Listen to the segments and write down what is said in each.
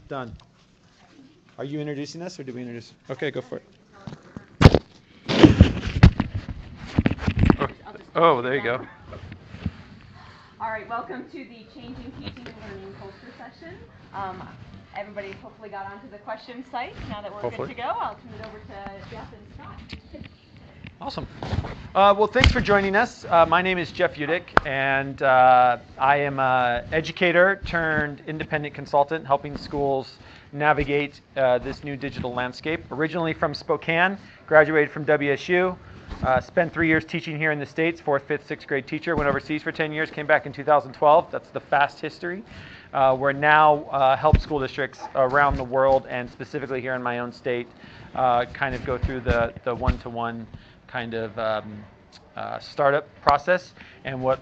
Done. Are you introducing us, or do we introduce? Okay, go for it. Oh, there you go. All right, welcome to the Changing Teaching and Learning Poster session. Everybody hopefully got onto the question site. Now that we're good to go, I'll turn it over to Jeff and Scott. Awesome. Well, thanks for joining us. My name is Jeff Udick, and I am an educator turned independent consultant helping schools navigate this new digital landscape. Originally from Spokane, graduated from WSU, spent 3 years teaching here in the States, 4th, 5th, 6th grade teacher, went overseas for 10 years, came back in 2012. That's the fast history. We're now help school districts around the world, and specifically here in my own state, kind of go through the one-to-one kind of startup process. And what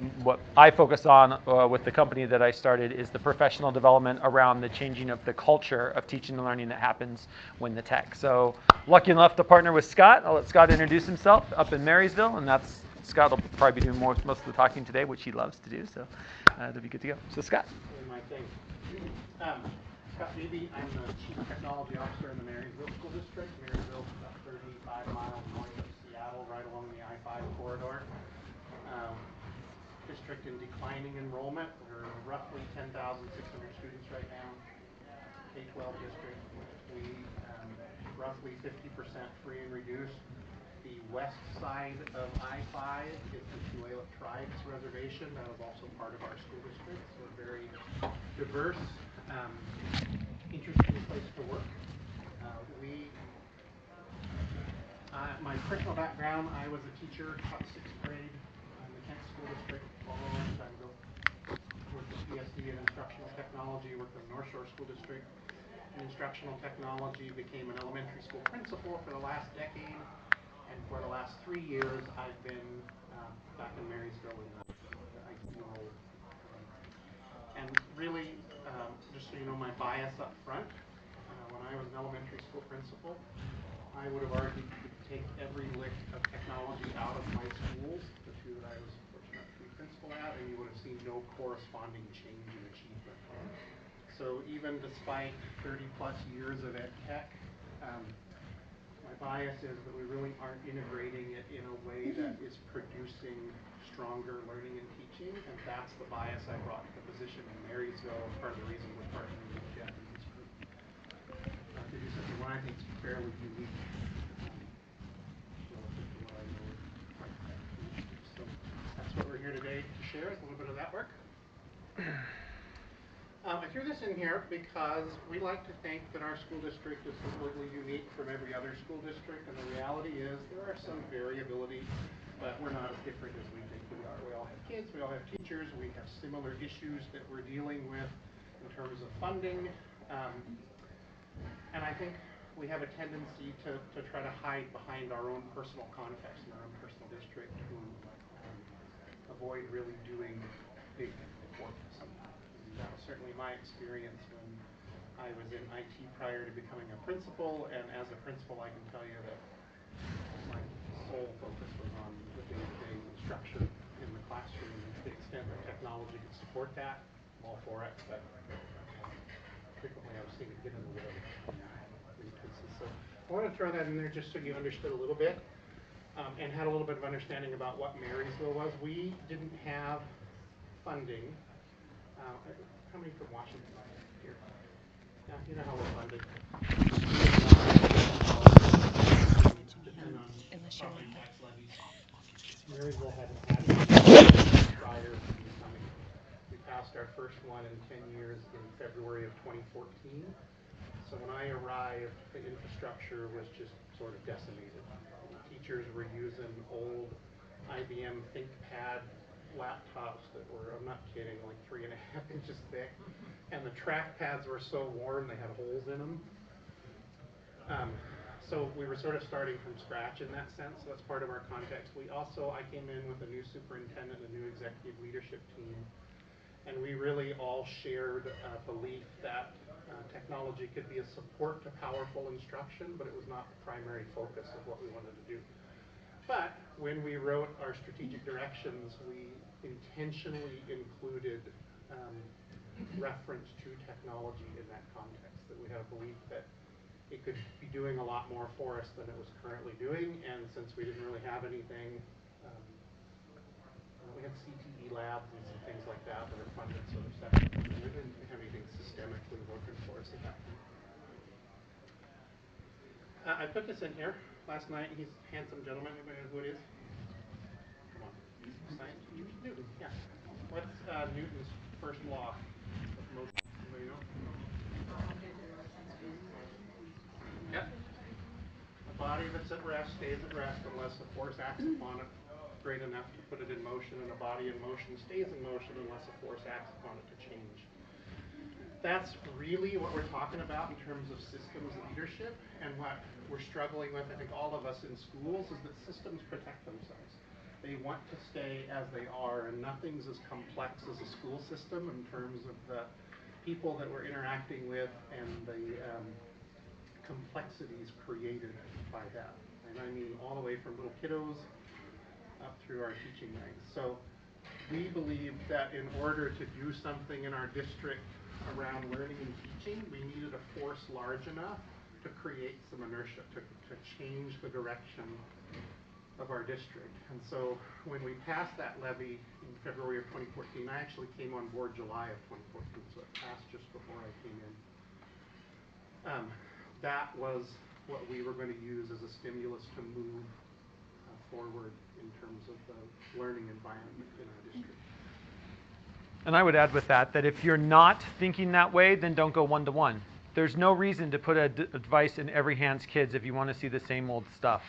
I focus on with the company that I started is the professional development around the changing of the culture of teaching and learning that happens when the tech. So lucky enough to partner with Scott. I'll let Scott introduce himself up in Marysville, and that's Scott will probably be doing most of the talking today, which he loves to do. So it'll be good to go. So Scott. My thing. Scott Beebe, I'm the Chief Technology Officer in the Marysville School District. Marysville is about 35 miles north of Seattle, right along the I-5 corridor. District in declining enrollment. We're roughly 10,600 students right now. K-12 district. We roughly 50% free and reduced. The west side of I-5 is the Tulalip Tribes Reservation. That is also part of our school district. So we're very diverse, interesting place to work. My personal background, I was a teacher, taught 6th grade in the Kent School District a long time ago. Worked at PSD in instructional technology, worked in the North Shore School District in instructional technology, became an elementary school principal for the last decade, and for the last 3 years I've been back in Marysville in the IT role. And really, just so you know my bias up front, when I was an elementary school principal, I would have argued you could take every lick of technology out of my schools, the two that I was fortunate to be principal at, and you would have seen no corresponding change in achievement. So even despite 30 plus years of ed tech, my bias is that we really aren't integrating it in a way that is producing stronger learning and teaching, and that's the bias I brought to the position in Marysville as part of the reason we're partnering with Jeff and his group to do something what I think is fairly unique relative to what I know is quite unique. So that's what we're here today to share, is a little bit of that work. I threw this in here because we like to think that our school district is completely unique from every other school district, and the reality is there are some variability, but we're not as different as we think we are. We all have kids, we all have teachers, we have similar issues that we're dealing with in terms of funding, and I think we have a tendency to try to hide behind our own personal context and our own personal district to avoid really doing big work sometimes. That was certainly my experience when I was in IT prior to becoming a principal, and as a principal I can tell you that my sole focus was on the day-to-day instruction in the classroom, and to the extent that technology could support that, I'm all for it, but frequently I was seeing it get in the way in cases. So I want to throw that in there just so you understood a little bit, and had a little bit of understanding about what Marysville was. We didn't have funding. How many from Washington here? Yeah, you know how we're funded. Depend on property tax levies. Marysville hadn't had it prior to becoming. We passed our first one in 10 years in February of 2014. So when I arrived, the infrastructure was just sort of decimated. Teachers were using old IBM ThinkPad laptops that were, I'm not kidding, like 3.5 inches thick, and the track pads were so worn they had holes in them. So we were sort of starting from scratch in that sense. So that's part of our context. I came in with a new superintendent, a new executive leadership team, and we really all shared a belief that technology could be a support to powerful instruction, but it was not the primary focus of what we wanted to do. But when we wrote our strategic directions, we intentionally included reference to technology in that context, that we had a belief that it could be doing a lot more for us than it was currently doing, and since we didn't really have anything, we had CTE labs and some things like that that are funded sort of separately. We didn't have anything systemically working for us at that point. I put this in here last night. He's a handsome gentleman. Anybody know who it is? Come on. Science Newton, yeah. What's Newton's first law of motion? Anybody know? Yep. A body that's at rest stays at rest unless a force acts upon it great enough to put it in motion, and a body in motion stays in motion unless a force acts upon it to change. That's really what we're talking about in terms of systems leadership, and what we're struggling with, I think all of us in schools, is that systems protect themselves. They want to stay as they are, and nothing's as complex as a school system in terms of the people that we're interacting with and the complexities created by that. And I mean all the way from little kiddos up through our teaching ranks. So we believe that in order to do something in our district around learning and teaching, we needed a force large enough to create some inertia, to change the direction of our district. And so when we passed that levy in February of 2014, I actually came on board July of 2014, so it passed just before I came in. That was what we were going to use as a stimulus to move forward in terms of the learning environment in our district. And I would add with that if you're not thinking that way, then don't go one-to-one. There's no reason to put a device in every hand's kids if you want to see the same old stuff.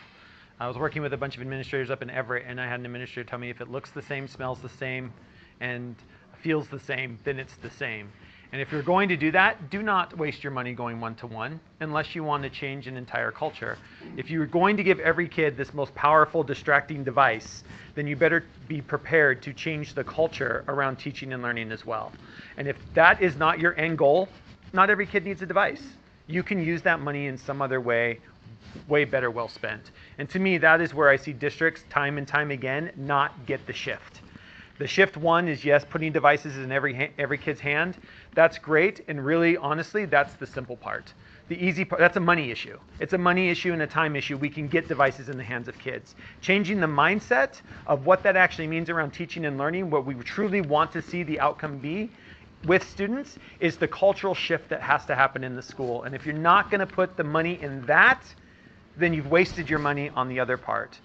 I was working with a bunch of administrators up in Everett, and I had an administrator tell me if it looks the same, smells the same, and feels the same, then it's the same. And if you're going to do that, do not waste your money going one-to-one unless you want to change an entire culture. If you're going to give every kid this most powerful, distracting device, then you better be prepared to change the culture around teaching and learning as well. And if that is not your end goal, not every kid needs a device. You can use that money in some other way better well spent. And to me, that is where I see districts time and time again not get the shift. The shift one is, yes, putting devices in every kid's hand. That's great, and really, honestly, that's the simple part. The easy part, that's a money issue. It's a money issue and a time issue. We can get devices in the hands of kids. Changing the mindset of what that actually means around teaching and learning, what we truly want to see the outcome be with students, is the cultural shift that has to happen in the school. And if you're not going to put the money in that, then you've wasted your money on the other part.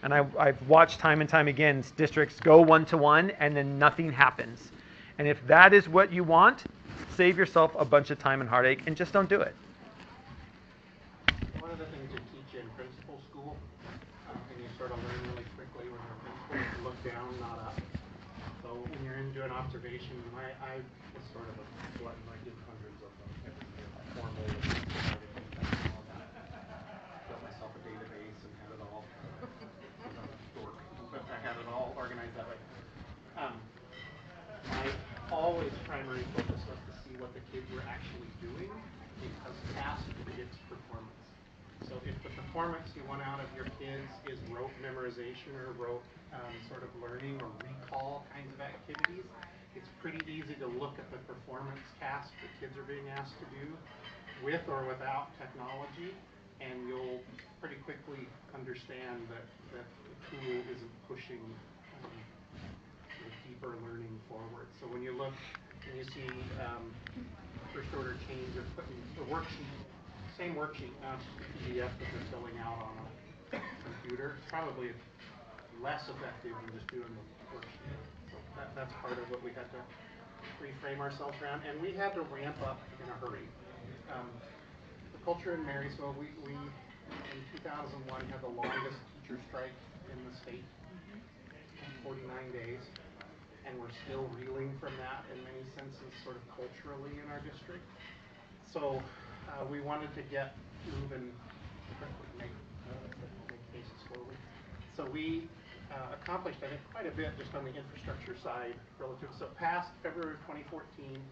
And I've watched time and time again districts go one-to-one and then nothing happens. And if that is what you want, save yourself a bunch of time and heartache and just don't do it. One of the things you teach in principal school, and you sort of learn really quickly when you're principal, is to look down, not up. So when you're in doing observations, and I was sort of a glutton. I did hundreds of them every year, formal and all that. Built myself a database and had it all. But I had it all organized that way. My always primary focus was to see what the kids were actually doing, because task predicts performance. So if the performance you want out of your kids is rote memorization or rote sort of learning or recall kinds of activities, it's pretty easy to look at the performance tasks that kids are being asked to do with or without technology, and you'll pretty quickly understand that the tool isn't pushing deeper learning forward. So when you look and you see first order change of putting the worksheet, same worksheet, now it's just a PDF that they're filling out on a computer, it's probably less effective than just doing the worksheet. So that's part of what we had to reframe ourselves around, and we had to ramp up in a hurry. The culture in Marysville, we in 2001 had the longest teacher strike in the state, 49 days, and we're still reeling from that in many senses, sort of culturally in our district. So we wanted to get moving quickly, make cases forward. So we accomplished, I think, quite a bit just on the infrastructure side relative. So past February of 2014,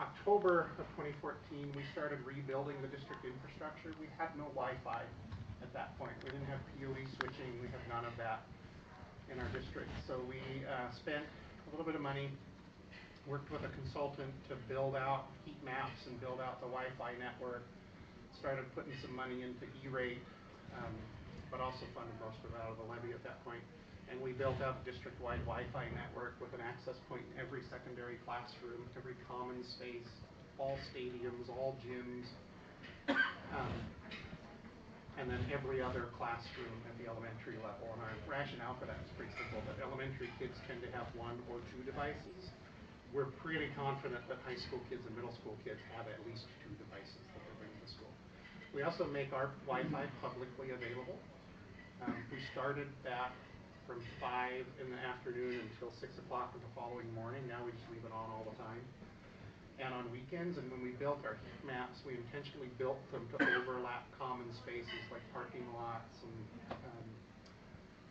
October of 2014, we started rebuilding the district infrastructure. We had no Wi-Fi at that point. We didn't have PoE switching. We had none of that in our district. So we spent a little bit of money worked with a consultant to build out heat maps and build out the Wi-Fi network, started putting some money into E-rate, but also funded most of it out of the levy at that point. And we built out a district-wide Wi-Fi network with an access point in every secondary classroom, every common space, all stadiums, all gyms, and then every other classroom at the elementary level. And our rationale for that is pretty simple, that elementary kids tend to have 1 or 2 devices. We're pretty confident that high school kids and middle school kids have at least 2 devices that they're bringing to school. We also make our Wi-Fi publicly available. We started that from 5 in the afternoon until 6 o'clock in the following morning. Now we just leave it on all the time. And on weekends, and when we built our heat maps, we intentionally built them to overlap common spaces like parking lots and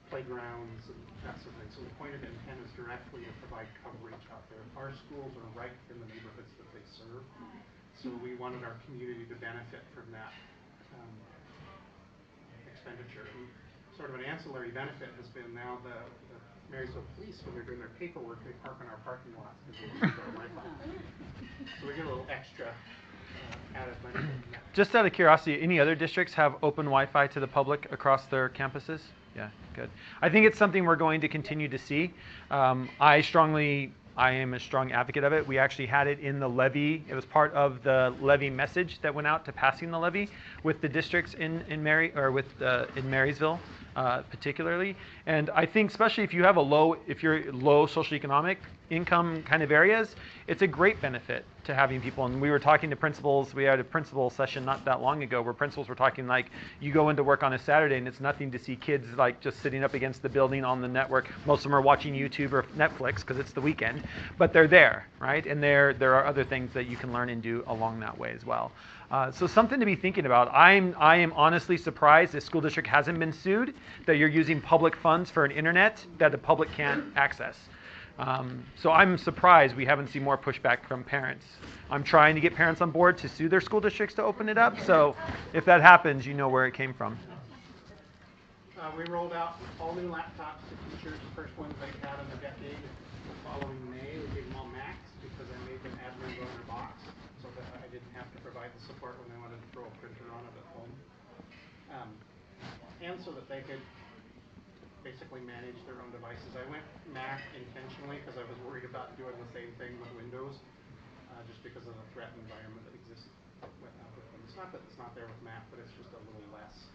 playgrounds and that sort of thing. So the point of the antenna is directly to provide coverage out there. Our schools are right in the neighborhoods that they serve, so we wanted our community to benefit from that expenditure. And sort of an ancillary benefit has been now the Marysville Police, when they're doing their paperwork, they park in our parking lots because they use our Wi-Fi. So we get a little extra added benefit. Just out of curiosity, any other districts have open Wi-Fi to the public across their campuses? Yeah, good. I think it's something we're going to continue to see. I am a strong advocate of it. We actually had it in the levy. It was part of the levy message that went out to passing the levy with the districts in Marysville, particularly. And I think especially if you have if you're low socioeconomic income kind of areas, it's a great benefit to having people. And we were talking to principals. We had a principal session not that long ago where principals were talking like, you go into work on a Saturday and it's nothing to see kids like just sitting up against the building on the network. Most of them are watching YouTube or Netflix because it's the weekend, but they're there, right? And there are other things that you can learn and do along that way as well. So something to be thinking about. I am honestly surprised the school district hasn't been sued that you're using public funds for an internet that the public can't access. So I'm surprised we haven't seen more pushback from parents. I'm trying to get parents on board to sue their school districts to open it up. So if that happens, you know where it came from. We rolled out all new laptops to teachers, the first ones they've had in a decade. The following May, we gave them all Macs because I made them admins on their box so that I didn't have to provide the support when they wanted to throw a printer on it at home. And so that they could basically manage their own devices. I went Mac intentionally because I was worried about doing the same thing with Windows, just because of the threat environment that exists with them. It's not that it's not there with Mac, but it's just a little less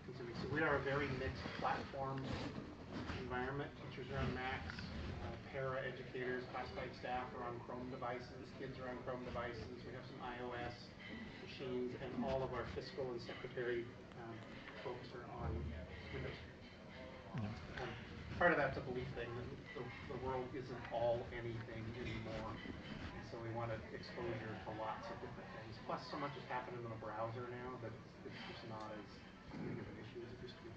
consuming. So we are a very mixed platform environment. Teachers are on Macs, para-educators, classified staff are on Chrome devices, kids are on Chrome devices, we have some iOS machines, and all of our fiscal and secretary folks are on Windows. Part of that's a belief thing that the world isn't all anything anymore. And so we wanted exposure to lots of different things. Plus, so much has happened in the browser now that it's just not as big of an issue as it used to be.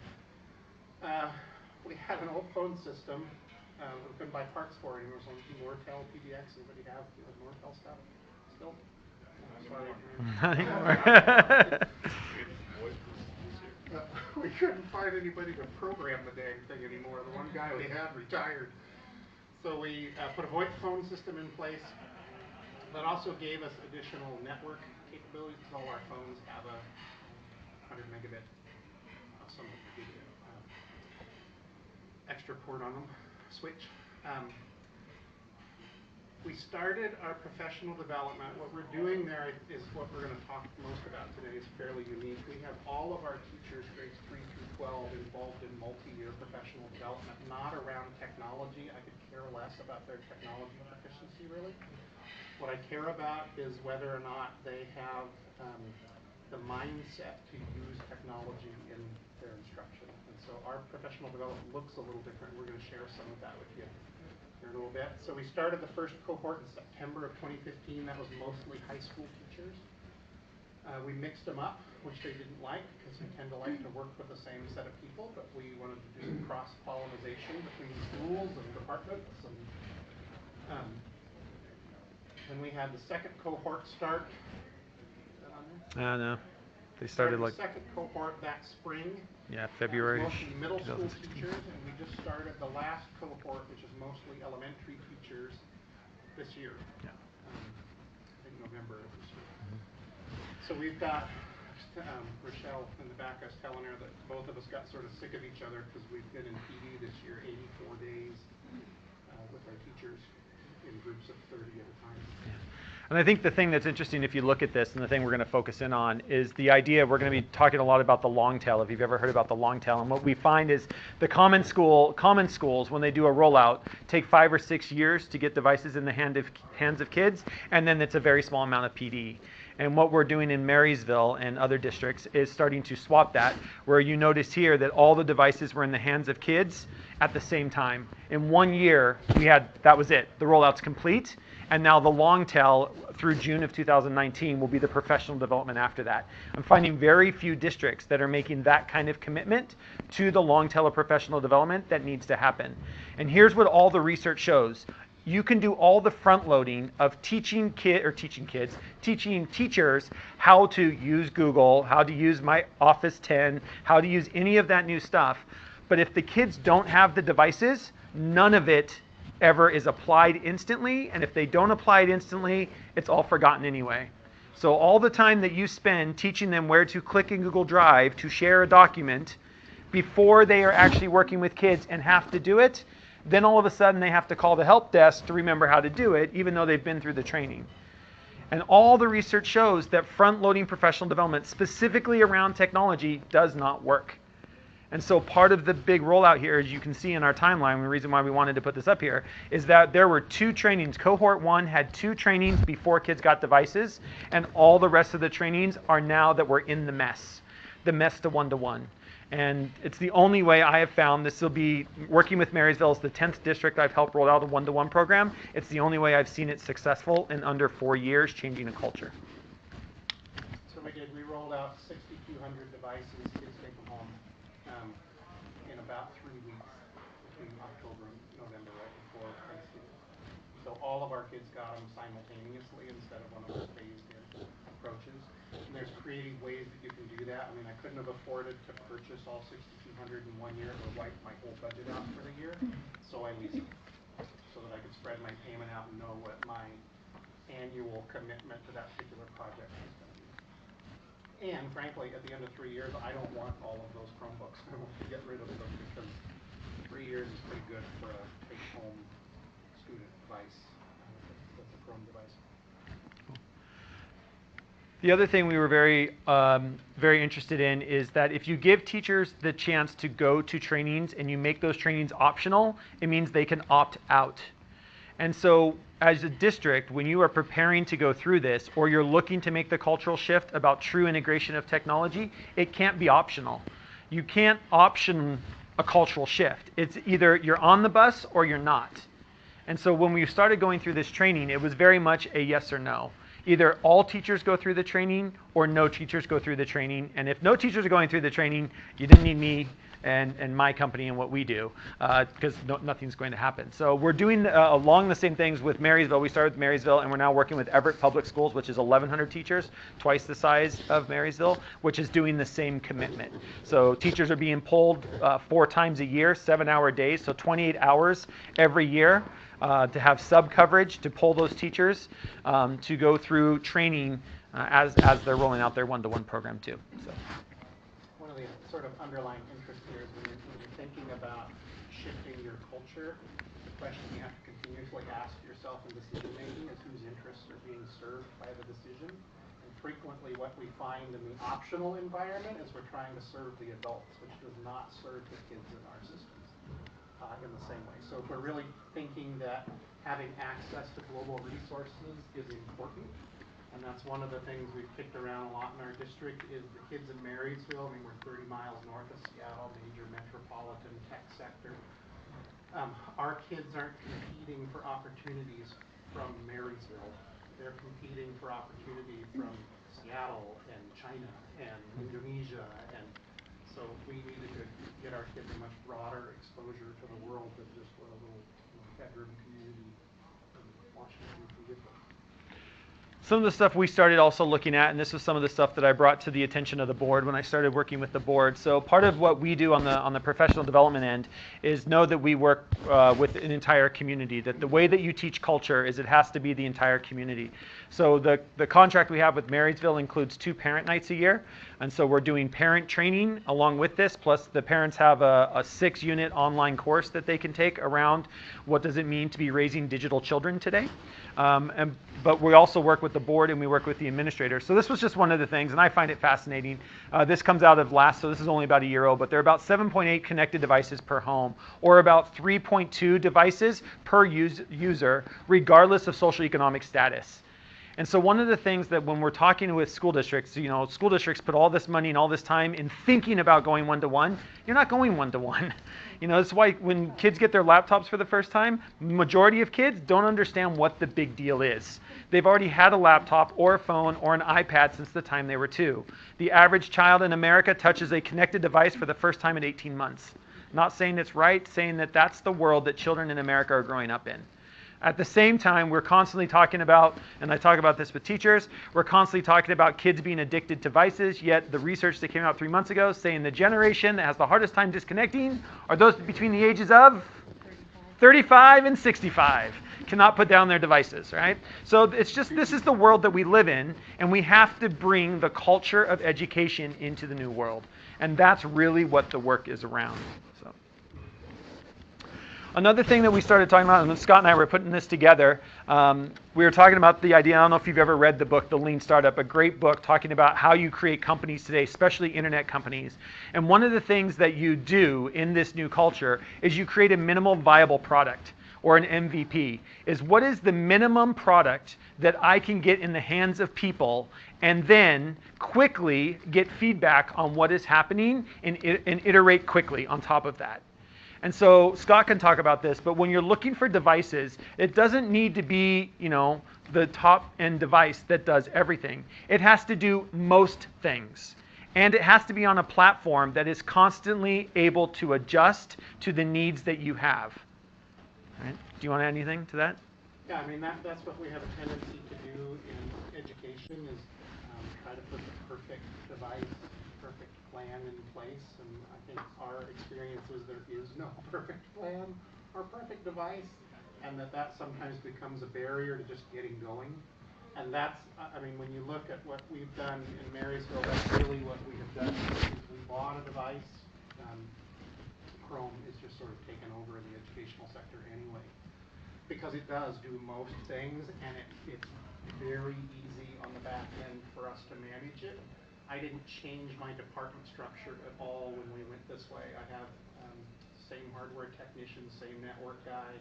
We had an old phone system that we couldn't buy parts for anymore. So Nortel PBX, anybody have Nortel stuff still? Sorry. Not anymore. We couldn't find anybody to program the dang thing anymore. The one guy we had retired. So we put a VoIP phone system in place that also gave us additional network capabilities because all our phones have a 100 megabit, some of them gigabit, extra port on them, switch. We started our professional development. What we're doing there is what we're going to talk most about today is fairly unique. We have all of our teachers, grades 3 through 12, involved in multi-year professional development, not around technology. I could care less about their technology proficiency, really. What I care about is whether or not they have the mindset to use technology in their instruction. And so our professional development looks a little different. We're going to share some of that with you here in a little bit. So we started the first cohort in September of 2015. That was mostly high school teachers. We mixed them up, which they didn't like because we tend to like to work with the same set of people, but we wanted to do some cross-pollination between schools and departments. And we had the second cohort start. Is that on there? No. They started like the second cohort that spring. Yeah, February. Mostly middle school teachers, and we just started the last cohort, which is mostly elementary teachers, this year. Yeah. I think November of this year. So we've got Rochelle in the back. I was telling her that both of us got sort of sick of each other because we've been in PD this year 84 days with our teachers in groups of 30 at a time. Yeah. And I think the thing that's interesting, if you look at this, and the thing we're going to focus in on, is the idea. We're going to be talking a lot about the long tail, if you've ever heard about the long tail. And what we find is the common schools, when they do a rollout, take 5 or 6 years to get devices in the hands of kids, and then it's a very small amount of PD. And what we're doing in Marysville and other districts is starting to swap that, where you notice here that all the devices were in the hands of kids at the same time. In 1 year, that was it. The rollout's complete. And now the long tail through June of 2019 will be the professional development after that. I'm finding very few districts that are making that kind of commitment to the long tail of professional development that needs to happen. And here's what all the research shows. You can do all the front loading of teaching teachers how to use Google, how to use my Office 10, how to use any of that new stuff. But if the kids don't have the devices, none of it ever is applied instantly. And if they don't apply it instantly, it's all forgotten anyway. So all the time that you spend teaching them where to click in Google Drive to share a document before they are actually working with kids and have to do it, then all of a sudden they have to call the help desk to remember how to do it, even though they've been through the training. And all the research shows that front-loading professional development, specifically around technology, does not work. And so part of the big rollout here, as you can see in our timeline, the reason why we wanted to put this up here, is that there were 2 trainings. Cohort 1 had 2 trainings before kids got devices, and all the rest of the trainings are now that we're in the mess to one-to-one. And it's the only way I have found. This will be working with Marysville as the 10th district I've helped roll out a one-to-one program. It's the only way I've seen it successful in under 4 years, changing a culture. So we rolled out 6,200 devices. Kids take them home in about 3 weeks between October and November, right before Thanksgiving. So all of our kids got them simultaneously instead of one of those phased-in approaches. And there's creative ways that you can do that. I mean, I couldn't have afforded to purchase all 6,200 in 1 year. It would wipe my whole budget out for the year. So I leased them so that I could spread my payment out and know what my annual commitment to that particular project was going to be. And frankly, at the end of 3 years, I don't want all of those Chromebooks. I want to get rid of them because 3 years is pretty good for a take-home student device. That's a Chrome device. The other thing we were very interested in is that if you give teachers the chance to go to trainings and you make those trainings optional, it means they can opt out. And so as a district, when you are preparing to go through this, or you're looking to make the cultural shift about true integration of technology, it can't be optional. You can't option a cultural shift. It's either you're on the bus or you're not. And so when we started going through this training, it was very much a yes or no. Either all teachers go through the training or no teachers go through the training. And if no teachers are going through the training, you didn't need me and my company and what we do, because nothing's going to happen. So we're doing along the same things with Marysville. We started with Marysville, and we're now working with Everett Public Schools, which is 1,100 teachers, twice the size of Marysville, which is doing the same commitment. So teachers are being pulled 4 times a year, 7-hour days, so 28 hours every year. To have sub-coverage, to pull those teachers to go through training as they're rolling out their one-to-one program too. So. One of the sort of underlying interests here is when you're thinking about shifting your culture, the question you have to continuously ask yourself in decision making is whose interests are being served by the decision. And frequently what we find in the optional environment is we're trying to serve the adults, which does not serve the kids in our systems. In the same way. So if we're really thinking that having access to global resources is important, and that's one of the things we've kicked around a lot in our district, is the kids in Marysville. I mean, we're 30 miles north of Seattle, major metropolitan tech sector. Our kids aren't competing for opportunities from Marysville. They're competing for opportunity from Seattle and China and Indonesia, and so we needed to get our kids a much broader exposure to the world than just what a little bedroom community in Washington can give them. some of the stuff we started also looking at, and this was some of the stuff that I brought to the attention of the board when I started working with the board. So part of what we do on the professional development end is know that we work with an entire community, that the way that you teach culture is it has to be the entire community. So the contract we have with Marysville includes 2 parent nights a year, and so we're doing parent training along with this, plus the parents have a 6-unit online course that they can take around what does it mean to be raising digital children today. But we also work with the board and we work with the administrators. So this was just one of the things, and I find it fascinating. This comes out of last, so this is only about a year old, but there are about 7.8 connected devices per home, or about 3.2 devices per user, regardless of socioeconomic status. And so one of the things that when we're talking with school districts, school districts put all this money and all this time in thinking about going one-to-one. You're not going one-to-one. That's why when kids get their laptops for the first time, majority of kids don't understand what the big deal is. They've already had a laptop or a phone or an iPad since the time they were 2. The average child in America touches a connected device for the first time at 18 months. Not saying it's right, saying that that's the world that children in America are growing up in. At the same time, we're constantly talking about, and I talk about this with teachers, we're constantly talking about kids being addicted to devices, yet the research that came out 3 months ago saying the generation that has the hardest time disconnecting are those between the ages of 35 and 65. Cannot put down their devices, right? So it's just, this is the world that we live in, and we have to bring the culture of education into the new world. And that's really what the work is around. So. Another thing that we started talking about, and Scott and I were putting this together, we were talking about the idea, I don't know if you've ever read the book, The Lean Startup, a great book talking about how you create companies today, especially internet companies. And one of the things that you do in this new culture is you create a minimal viable product, or an MVP, is what is the minimum product that I can get in the hands of people and then quickly get feedback on what is happening and iterate quickly on top of that. And so Scott can talk about this, but when you're looking for devices, it doesn't need to be, the top-end device that does everything. It has to do most things. And it has to be on a platform that is constantly able to adjust to the needs that you have. Right? Do you want to add anything to that? Yeah, I mean, that's what we have a tendency to do in education is try to put the perfect device, perfect plan in place. And I think our experience is there is no perfect plan or perfect device, and that sometimes becomes a barrier to just getting going. And that's, I mean, when you look at what we've done in Marysville, that's really what we have done. Is we bought a device. Chrome is just sort of taken over in the educational sector anyway, because it does do most things, and it's very easy on the back end for us to manage it. I didn't change my department structure at all when we went this way. I have same hardware technician, same network guy.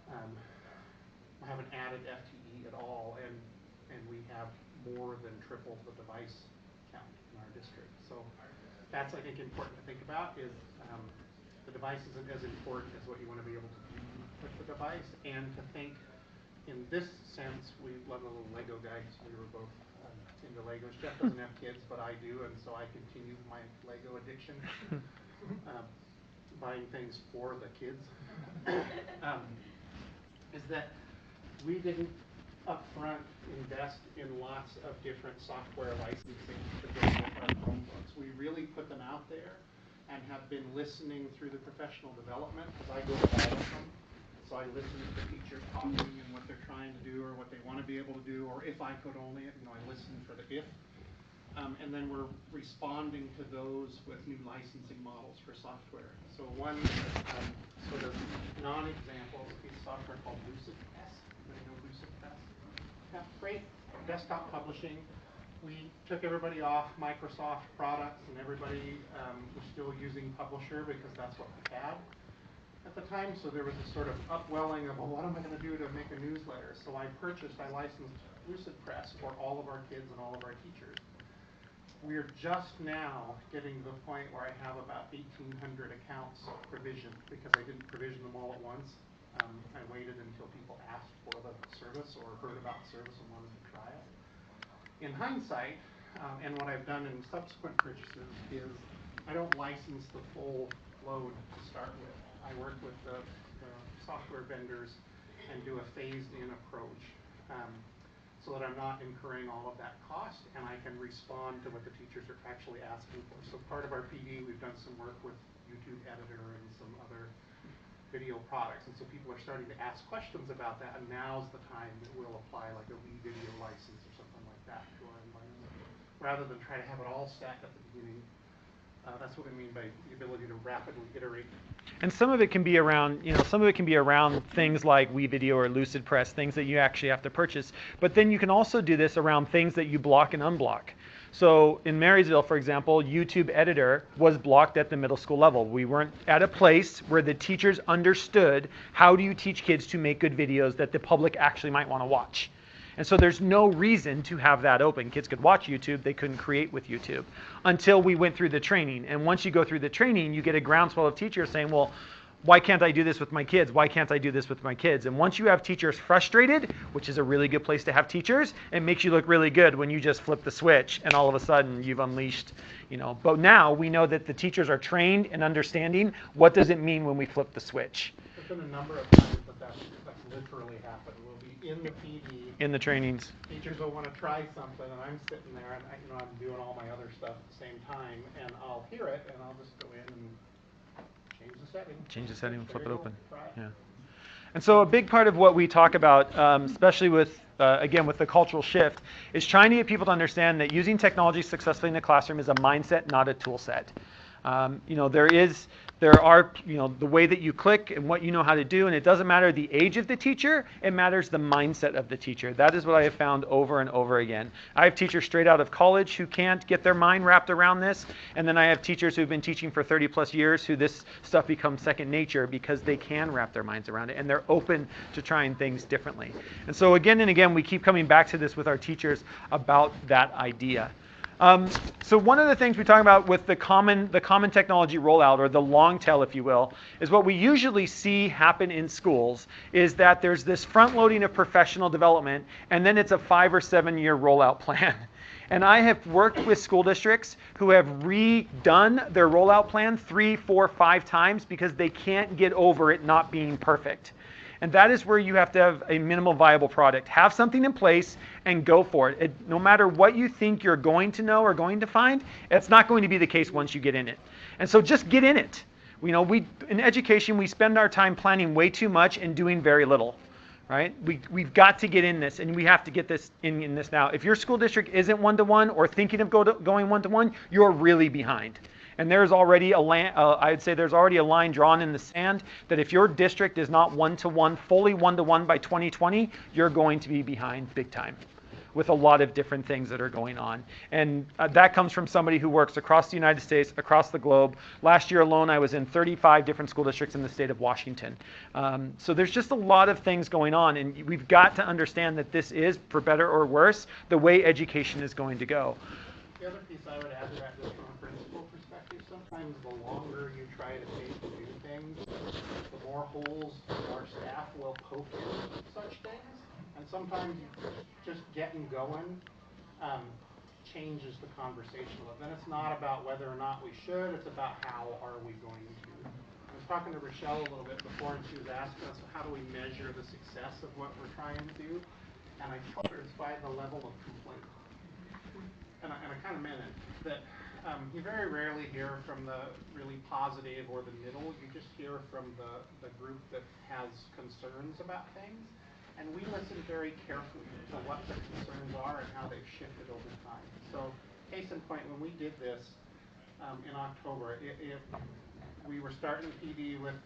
I haven't added FTE at all, and we have more than triple the device count in our district. So that's, I think, important to think about is the device isn't as important as what you want to be able to do with the device, and to think in this sense, we love a little Lego guy, so we were both into Legos. Jeff doesn't have kids, but I do, and so I continue my Lego addiction, buying things for the kids. Is that we didn't upfront invest in lots of different software licensing to go with our Chromebooks. We really put them out there and have been listening through the professional development, because I go to all of them. So I listen to the teachers talking and what they're trying to do or what they want to be able to do, or if I could only, I listen for the if. And then we're responding to those with new licensing models for software. So one sort of non-example is software called LucidPress. Anybody know LucidPress? Yeah, great. Desktop publishing. We took everybody off Microsoft products, and everybody was still using Publisher because that's what we had at the time. So there was this sort of upwelling of, well, what am I going to do to make a newsletter? So I licensed LucidPress for all of our kids and all of our teachers. We're just now getting to the point where I have about 1,800 accounts provisioned, because I didn't provision them all at once. I waited until people asked for the service or heard about the service and wanted to try it. In hindsight, and what I've done in subsequent purchases is I don't license the full load to start with. I work with the software vendors and do a phased-in approach. so that I'm not incurring all of that cost, and I can respond to what the teachers are actually asking for. So part of our PD, we've done some work with YouTube Editor and some other video products, and so people are starting to ask questions about that, and now's the time that we'll apply like a video license or something like that to our environment, rather than try to have it all stacked at the beginning. That's what we mean by the ability to rapidly iterate. And some of it can be around, some of it can be around things like WeVideo or LucidPress, things that you actually have to purchase. But then you can also do this around things that you block and unblock. So in Marysville, for example, YouTube Editor was blocked at the middle school level. We weren't at a place where the teachers understood how do you teach kids to make good videos that the public actually might want to watch. And so there's no reason to have that open. Kids could watch YouTube, they couldn't create with YouTube until we went through the training. And once you go through the training, you get a groundswell of teachers saying, well, why can't I do this with my kids? Why can't I do this with my kids? And once you have teachers frustrated, which is a really good place to have teachers, it makes you look really good when you just flip the switch and all of a sudden you've unleashed, But now we know that the teachers are trained in understanding what does it mean when we flip the switch. There's been a number of times that's literally happened. We'll be in the PD. In the trainings. Teachers will want to try something, and I'm sitting there, and I'm doing all my other stuff at the same time, and I'll hear it, and I'll just go in and change the setting. Change the setting and flip it open. Try it. Yeah. And so a big part of what we talk about, especially with, again, with the cultural shift, is trying to get people to understand that using technology successfully in the classroom is a mindset, not a tool set. There are, the way that you click and what you know how to do, and it doesn't matter the age of the teacher, it matters the mindset of the teacher. That is what I have found over and over again. I have teachers straight out of college who can't get their mind wrapped around this, and then I have teachers who've been teaching for 30 plus years who this stuff becomes second nature because they can wrap their minds around it, and they're open to trying things differently. And so again and again, we keep coming back to this with our teachers about that idea. So one of the things we talk about with the common technology rollout, or the long tail, if you will, is what we usually see happen in schools is that there's this front loading of professional development, and then it's a 5 or 7 year rollout plan. And I have worked with school districts who have redone their rollout plan 3, 4, 5 times because they can't get over it not being perfect. And that is where you have to have a minimal viable product. Have something in place and go for it. No matter what you think you're going to know or going to find, it's not going to be the case once you get in it. And so just get in it. In education, we spend our time planning way too much and doing very little. Right? We've got to get in this, and we have to get this in this now. If your school district isn't one-to-one or thinking of going one-to-one, you're really behind. And there's already I'd say there's already a line drawn in the sand that if your district is not one-to-one, fully one-to-one by 2020, you're going to be behind big time with a lot of different things that are going on. And that comes from somebody who works across the United States, across the globe. Last year alone, I was in 35 different school districts in the state of Washington. So there's just a lot of things going on, and we've got to understand that this is, for better or worse, the way education is going to go. The other piece I would add to that, just from a principal perspective, sometimes the longer you try to take to do things, the more holes our staff will poke in such things. And sometimes just getting going changes the conversation. Then it's not about whether or not we should, it's about how are we going to. I was talking to Rochelle a little bit before, and she was asking us, how do we measure the success of what we're trying to do? And I told her it's by the level of complaint. And I kind of meant it, that you very rarely hear from the really positive or the middle. You just hear from the group that has concerns about things. And we listen very carefully to what the concerns are and how they've shifted over time. So, case in point, when we did this in October, we were starting PD with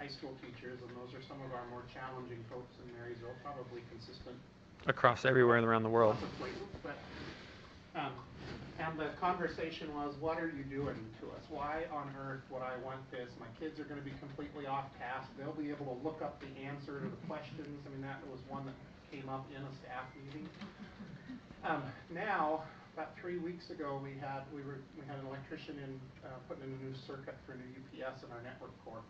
high school teachers, and those are some of our more challenging folks in Marysville, probably consistent Across everywhere around the world. And the conversation was, what are you doing to us? Why on earth would I want this? My kids are going to be completely off task. They'll be able to look up the answer to the questions. I mean, that was one that came up in a staff meeting. Now, about 3 weeks ago, we had an electrician in putting in a new circuit for a new UPS in our network core.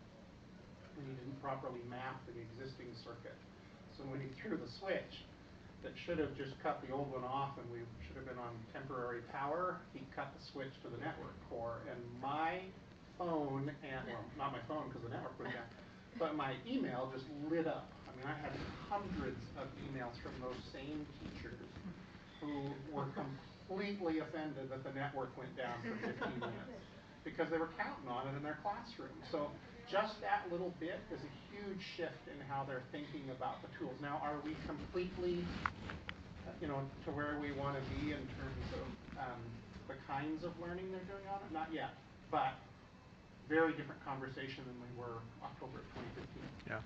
And he didn't properly map the existing circuit. So when he threw the switch, that should have just cut the old one off and we should have been on temporary power, he cut the switch to the network core, and my phone, and well, not my phone because the network was down, but my email just lit up. I mean, I had hundreds of emails from those same teachers who were completely offended that the network went down for 15 minutes because they were counting on it in their classroom. So just that little bit is a huge shift in how they're thinking about the tools. Now, are we completely, to where we want to be in terms of the kinds of learning they're doing on it? Not yet, but very different conversation than we were October of 2015. Yeah.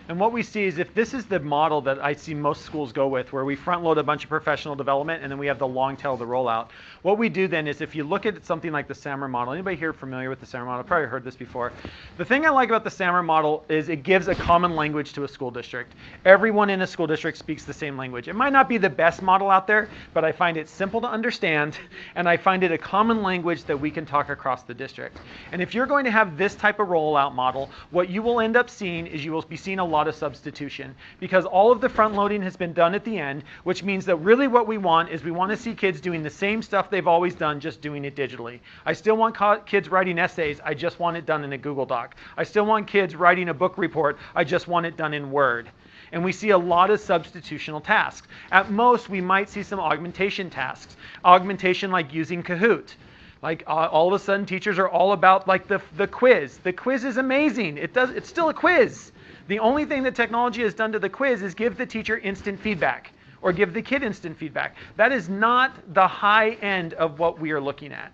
And what we see is if this is the model that I see most schools go with, where we front load a bunch of professional development and then we have the long tail of the rollout, what we do then is if you look at something like the SAMR model, anybody here familiar with the SAMR model? Probably heard this before. The thing I like about the SAMR model is it gives a common language to a school district. Everyone in a school district speaks the same language. It might not be the best model out there, but I find it simple to understand, and I find it a common language that we can talk across the district. And if you're going to have this type of rollout model, what you will end up seeing is you will be seeing a lot of substitution, because all of the front loading has been done at the end, which means that really what we want is we want to see kids doing the same stuff they've always done, just doing it digitally. I still want kids writing essays, I just want it done in a Google Doc. I still want kids writing a book report, I just want it done in Word. And we see a lot of substitutional tasks. At most, we might see some augmentation tasks. Augmentation like using Kahoot. Like all of a sudden teachers are all about like the quiz. The quiz is amazing. It's still a quiz. The only thing that technology has done to the quiz is give the teacher instant feedback or give the kid instant feedback. That is not the high end of what we are looking at.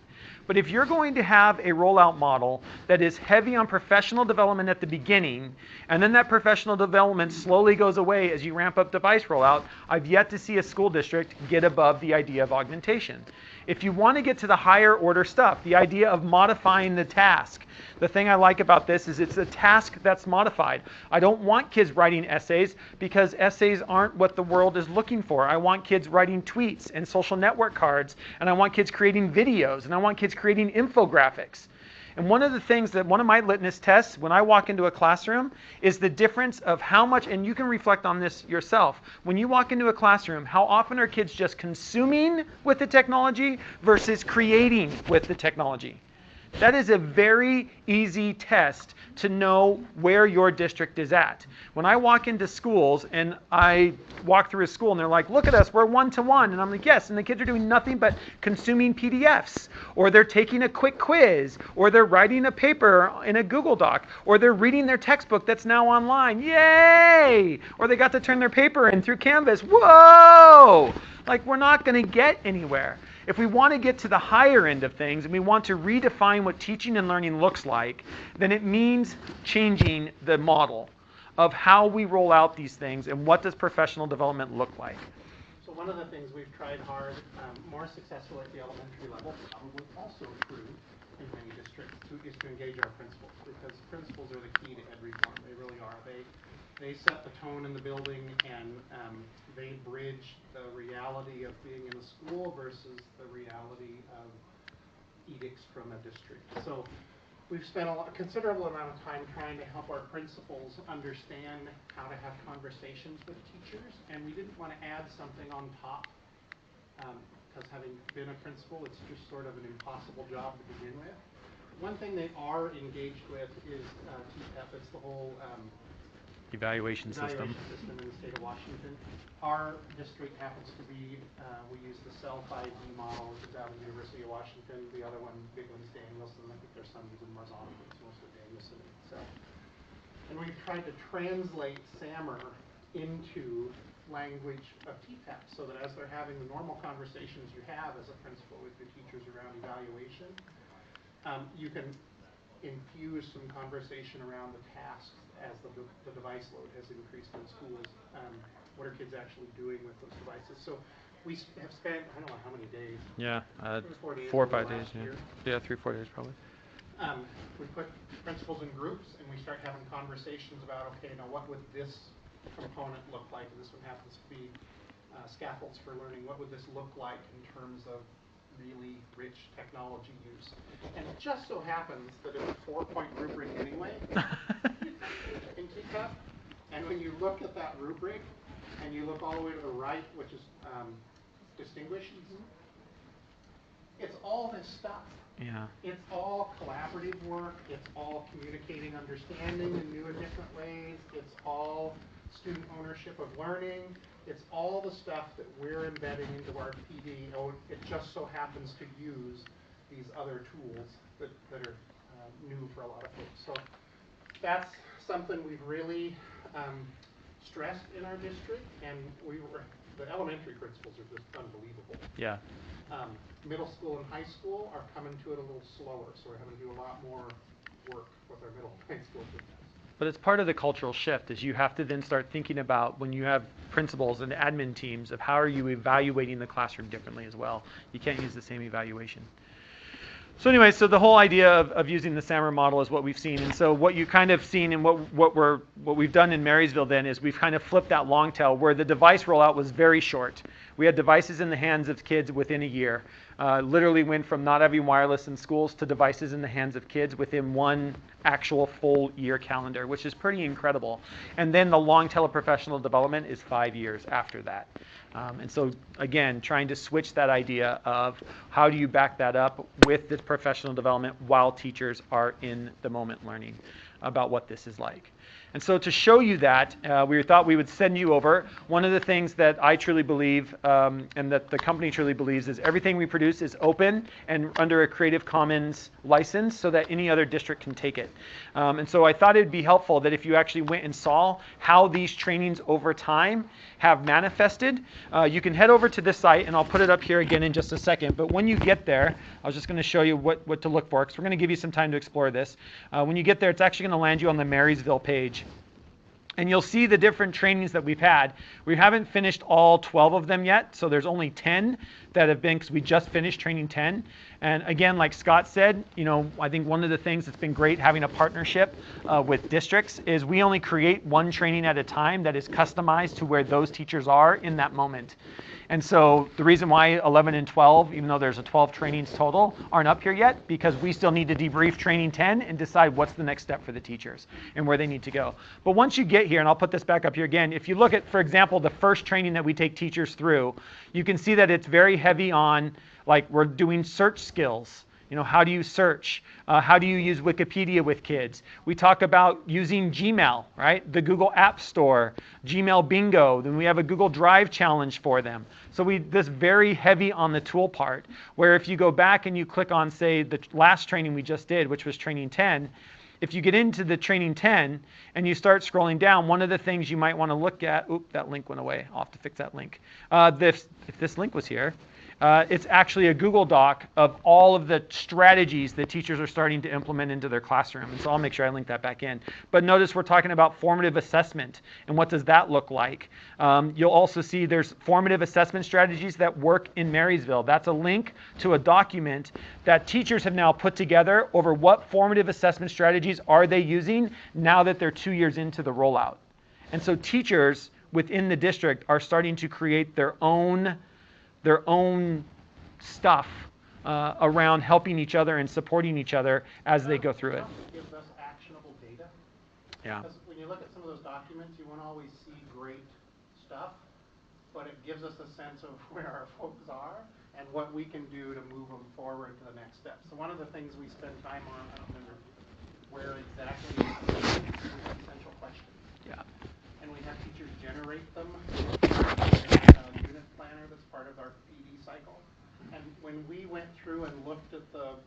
But if you're going to have a rollout model that is heavy on professional development at the beginning, and then that professional development slowly goes away as you ramp up device rollout, I've yet to see a school district get above the idea of augmentation. If you want to get to the higher order stuff, the idea of modifying the task, the thing I like about this is it's a task that's modified. I don't want kids writing essays because essays aren't what the world is looking for. I want kids writing tweets and social network cards, and I want kids creating videos, and I want kids creating infographics. And one of the things that one of my litmus tests when I walk into a classroom is the difference of how much, and you can reflect on this yourself, when you walk into a classroom, how often are kids just consuming with the technology versus creating with the technology? That is a very easy test to know where your district is at. When I walk into schools and I walk through a school and they're like, look at us, we're one-to-one. And I'm like, yes, and the kids are doing nothing but consuming PDFs, or they're taking a quick quiz, or they're writing a paper in a Google Doc, or they're reading their textbook that's now online. Yay! Or they got to turn their paper in through Canvas. Whoa! Like, we're not going to get anywhere. If we want to get to the higher end of things and we want to redefine what teaching and learning looks like, then it means changing the model of how we roll out these things and what does professional development look like. So one of the things we've tried hard, more successful at the elementary level, probably also true in many districts, is to engage our principals, because principals are the key to ed reform. They really are. They set the tone in the building, and they bridge the reality of being in a school versus the reality of edicts from a district. So we've spent a considerable amount of time trying to help our principals understand how to have conversations with teachers, and we didn't want to add something on top, because having been a principal, it's just sort of an impossible job to begin with. One thing they are engaged with is TPEP. It's the whole evaluation system in the state of Washington. Our district happens to be, we use the CEL 5D model, which is out of the University of Washington. The other one, big one's Danielson. I think there's some using Marzano, but it's mostly Danielson itself. And we've tried to translate SAMR into language of TPEP so that as they're having the normal conversations you have as a principal with your teachers around evaluation, you can infuse some conversation around the tasks as the device load has increased in schools. What are kids actually doing with those devices? So we have spent, I don't know how many days. Yeah, 4 days 4 or 5 days. Yeah, 3 or 4 days probably. We put principals in groups and we start having conversations about, okay, now what would this component look like? And this one happens to be scaffolds for learning. What would this look like in terms of really rich technology use? And it just so happens that it's a 4-point rubric anyway in TPEP. And when you look at that rubric and you look all the way to the right, which is distinguished, it's all this stuff. Yeah. It's all collaborative work. It's all communicating understanding in new and different ways. It's all student ownership of learning. It's all the stuff that we're embedding into our PD. It just so happens to use these other tools that are new for a lot of folks. So that's something we've really stressed in our district, and the elementary principals are just unbelievable. Yeah. Middle school and high school are coming to it a little slower, so we're having to do a lot more work with our middle and high school students. But it's part of the cultural shift is you have to then start thinking about when you have principals and admin teams of how are you evaluating the classroom differently as well. You can't use the same evaluation. So anyway, so the whole idea of using the SAMR model is what we've seen. And so what you kind of seen and what we've done in Marysville then is we've kind of flipped that long tail where the device rollout was very short. We had devices in the hands of kids within a year. Literally went from not having wireless in schools to devices in the hands of kids within one actual full year calendar, which is pretty incredible. And then the long tail of professional development is 5 years after that. And so again, trying to switch that idea of how do you back that up with this professional development while teachers are in the moment learning about what this is like. And so to show you that, we thought we would send you over. One of the things that I truly believe and that the company truly believes is everything we produce is open and under a Creative Commons license so that any other district can take it. And so I thought it'd be helpful that if you actually went and saw how these trainings over time have manifested, you can head over to this site, and I'll put it up here again in just a second. But when you get there, I was just going to show you what to look for, because we're going to give you some time to explore this. When you get there, it's actually going to land you on the Marysville page. And you'll see the different trainings that we've had. We haven't finished all 12 of them yet, so there's only 10 that have been, because we just finished training 10. And again, like Scott said, I think one of the things that's been great having a partnership with districts is we only create one training at a time that is customized to where those teachers are in that moment. And so the reason why 11 and 12, even though there's a 12 trainings total, aren't up here yet, because we still need to debrief training 10 and decide what's the next step for the teachers and where they need to go. But once you get here, and I'll put this back up here again, if you look at, for example, the first training that we take teachers through, you can see that it's very heavy on, like, we're doing search skills. How do you search? How do you use Wikipedia with kids? We talk about using Gmail, right? The Google App Store, Gmail Bingo. Then we have a Google Drive challenge for them. So this very heavy on the tool part, where if you go back and you click on, say, the last training we just did, which was training 10, if you get into the training 10 and you start scrolling down, one of the things you might want to look at, that link went away. I'll have to fix that link. If this link was here, it's actually a Google Doc of all of the strategies that teachers are starting to implement into their classroom. And so I'll make sure I link that back in. But notice we're talking about formative assessment. And what does that look like? You'll also see there's formative assessment strategies that work in Marysville. That's a link to a document that teachers have now put together over what formative assessment strategies are they using now that they're 2 years into the rollout. And so teachers within the district are starting to create their own stuff around helping each other and supporting each other as they go through it. It gives us actionable data. Yeah. Because when you look at some of those documents, you won't always see great stuff, but it gives us a sense of where our folks are and what we can do to move them forward to the next step. So one of the things we spend time on, I don't remember where exactly, is essential questions. Yeah. And we have teachers generate them. Unit planner that's part of our PD cycle. And when we went through and looked at the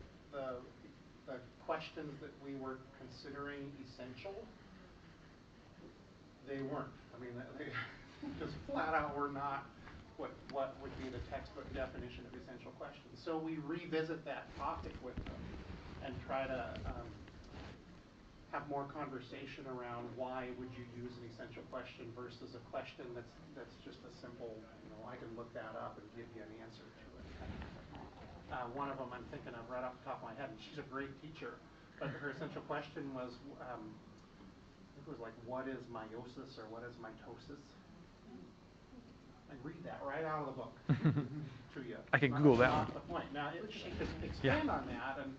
questions that we were considering essential, they weren't. I mean, they just flat out were not what would be the textbook definition of essential questions. So we revisit that topic with them and try to have more conversation around why would you use an essential question versus a question that's just a simple, I can look that up and give you an answer to it. One of them I'm thinking of right off the top of my head, and she's a great teacher, but her essential question was, I think it was like, what is meiosis or what is mitosis? I read that right out of the book to you. I can Google that one. That's the point. Now, she could expand on that and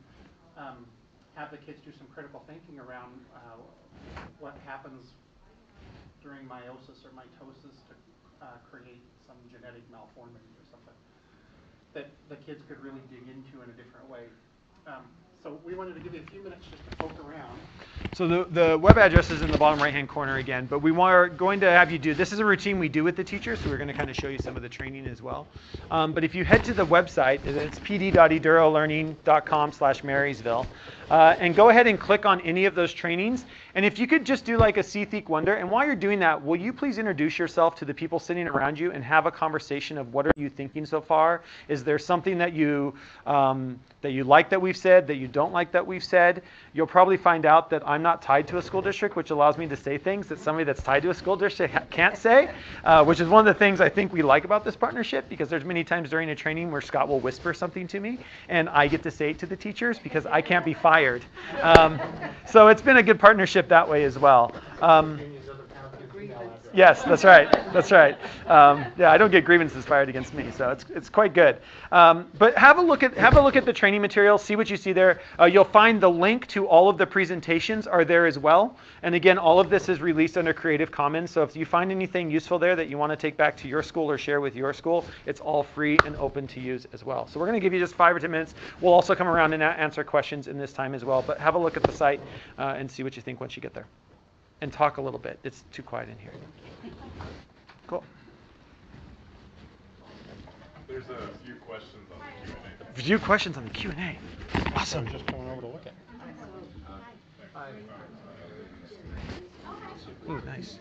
have the kids do some critical thinking around what happens during meiosis or mitosis to create some genetic malformity or something that the kids could really dig into in a different way. So we wanted to give you a few minutes just to poke around. So the web address is in the bottom right-hand corner again, but we are going to have you do, this is a routine we do with the teachers, so we're going to kind of show you some of the training as well. But if you head to the website, it's pd.edurolearning.com/Marysville, and go ahead and click on any of those trainings. And if you could just do like a See, Think, Wonder, and while you're doing that, will you please introduce yourself to the people sitting around you and have a conversation of what are you thinking so far? Is there something that you like that we've said, that you don't like that we've said? You'll probably find out that I'm not tied to a school district, which allows me to say things that somebody that's tied to a school district can't say, which is one of the things I think we like about this partnership, because there's many times during a training where Scott will whisper something to me, and I get to say it to the teachers because I can't be fired. So it's been a good partnership that way as well. Yes, that's right. That's right. Yeah, I don't get grievances fired against me, so it's quite good. But have a look at the training material. See what you see there. You'll find the link to all of the presentations are there as well. And again, all of this is released under Creative Commons. So if you find anything useful there that you want to take back to your school or share with your school, it's all free and open to use as well. So we're going to give you just 5 or 10 minutes. We'll also come around and answer questions in this time as well. But have a look at the site and see what you think once you get there. And talk a little bit. It's too quiet in here. Cool. There's a few questions on the Q&A. A few questions on the Q&A. Awesome. Just coming over to look at. Ooh, nice.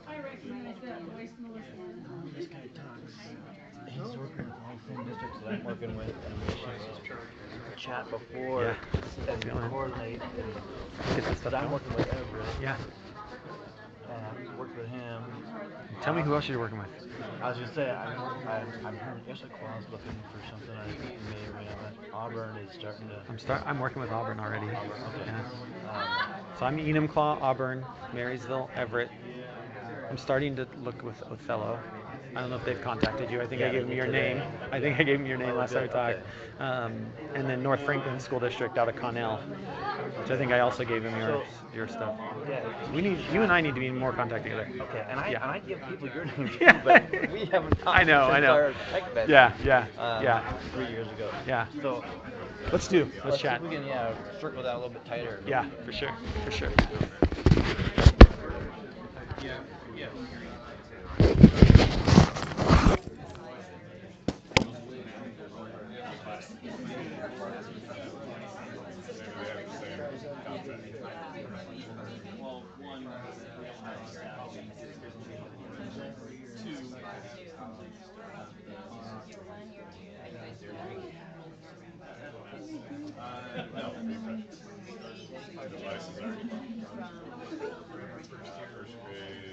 I recognize that voice, Melissa. This guy talks. He's working with all the same districts that I'm working with, and we chat before and coordinate. Get this stuff I'm going. working with Everett. Yeah. Worked with him. Tell me who else you're working with. I was gonna say I'm hearing Issaquah's looking for something I may or may not. Auburn is starting to. I'm working with Auburn already. Okay. Yeah. So I'm Enumclaw, Auburn, Marysville, Everett. I'm starting to look with Othello. I don't know if they've contacted you. I think I gave them your name. I think I gave them your name last time we talked. And then North Franklin School District out of Connell, which I think I also gave them your stuff. Yeah. You and I need to be in more contact together. Okay. And I give people your name too, Yeah. but we haven't talked I know. since our tech bench. Yeah. 3 years ago. Yeah. So Let's see chat. if we can circle that a little bit tighter. Yeah, for sure. Devices are first grade,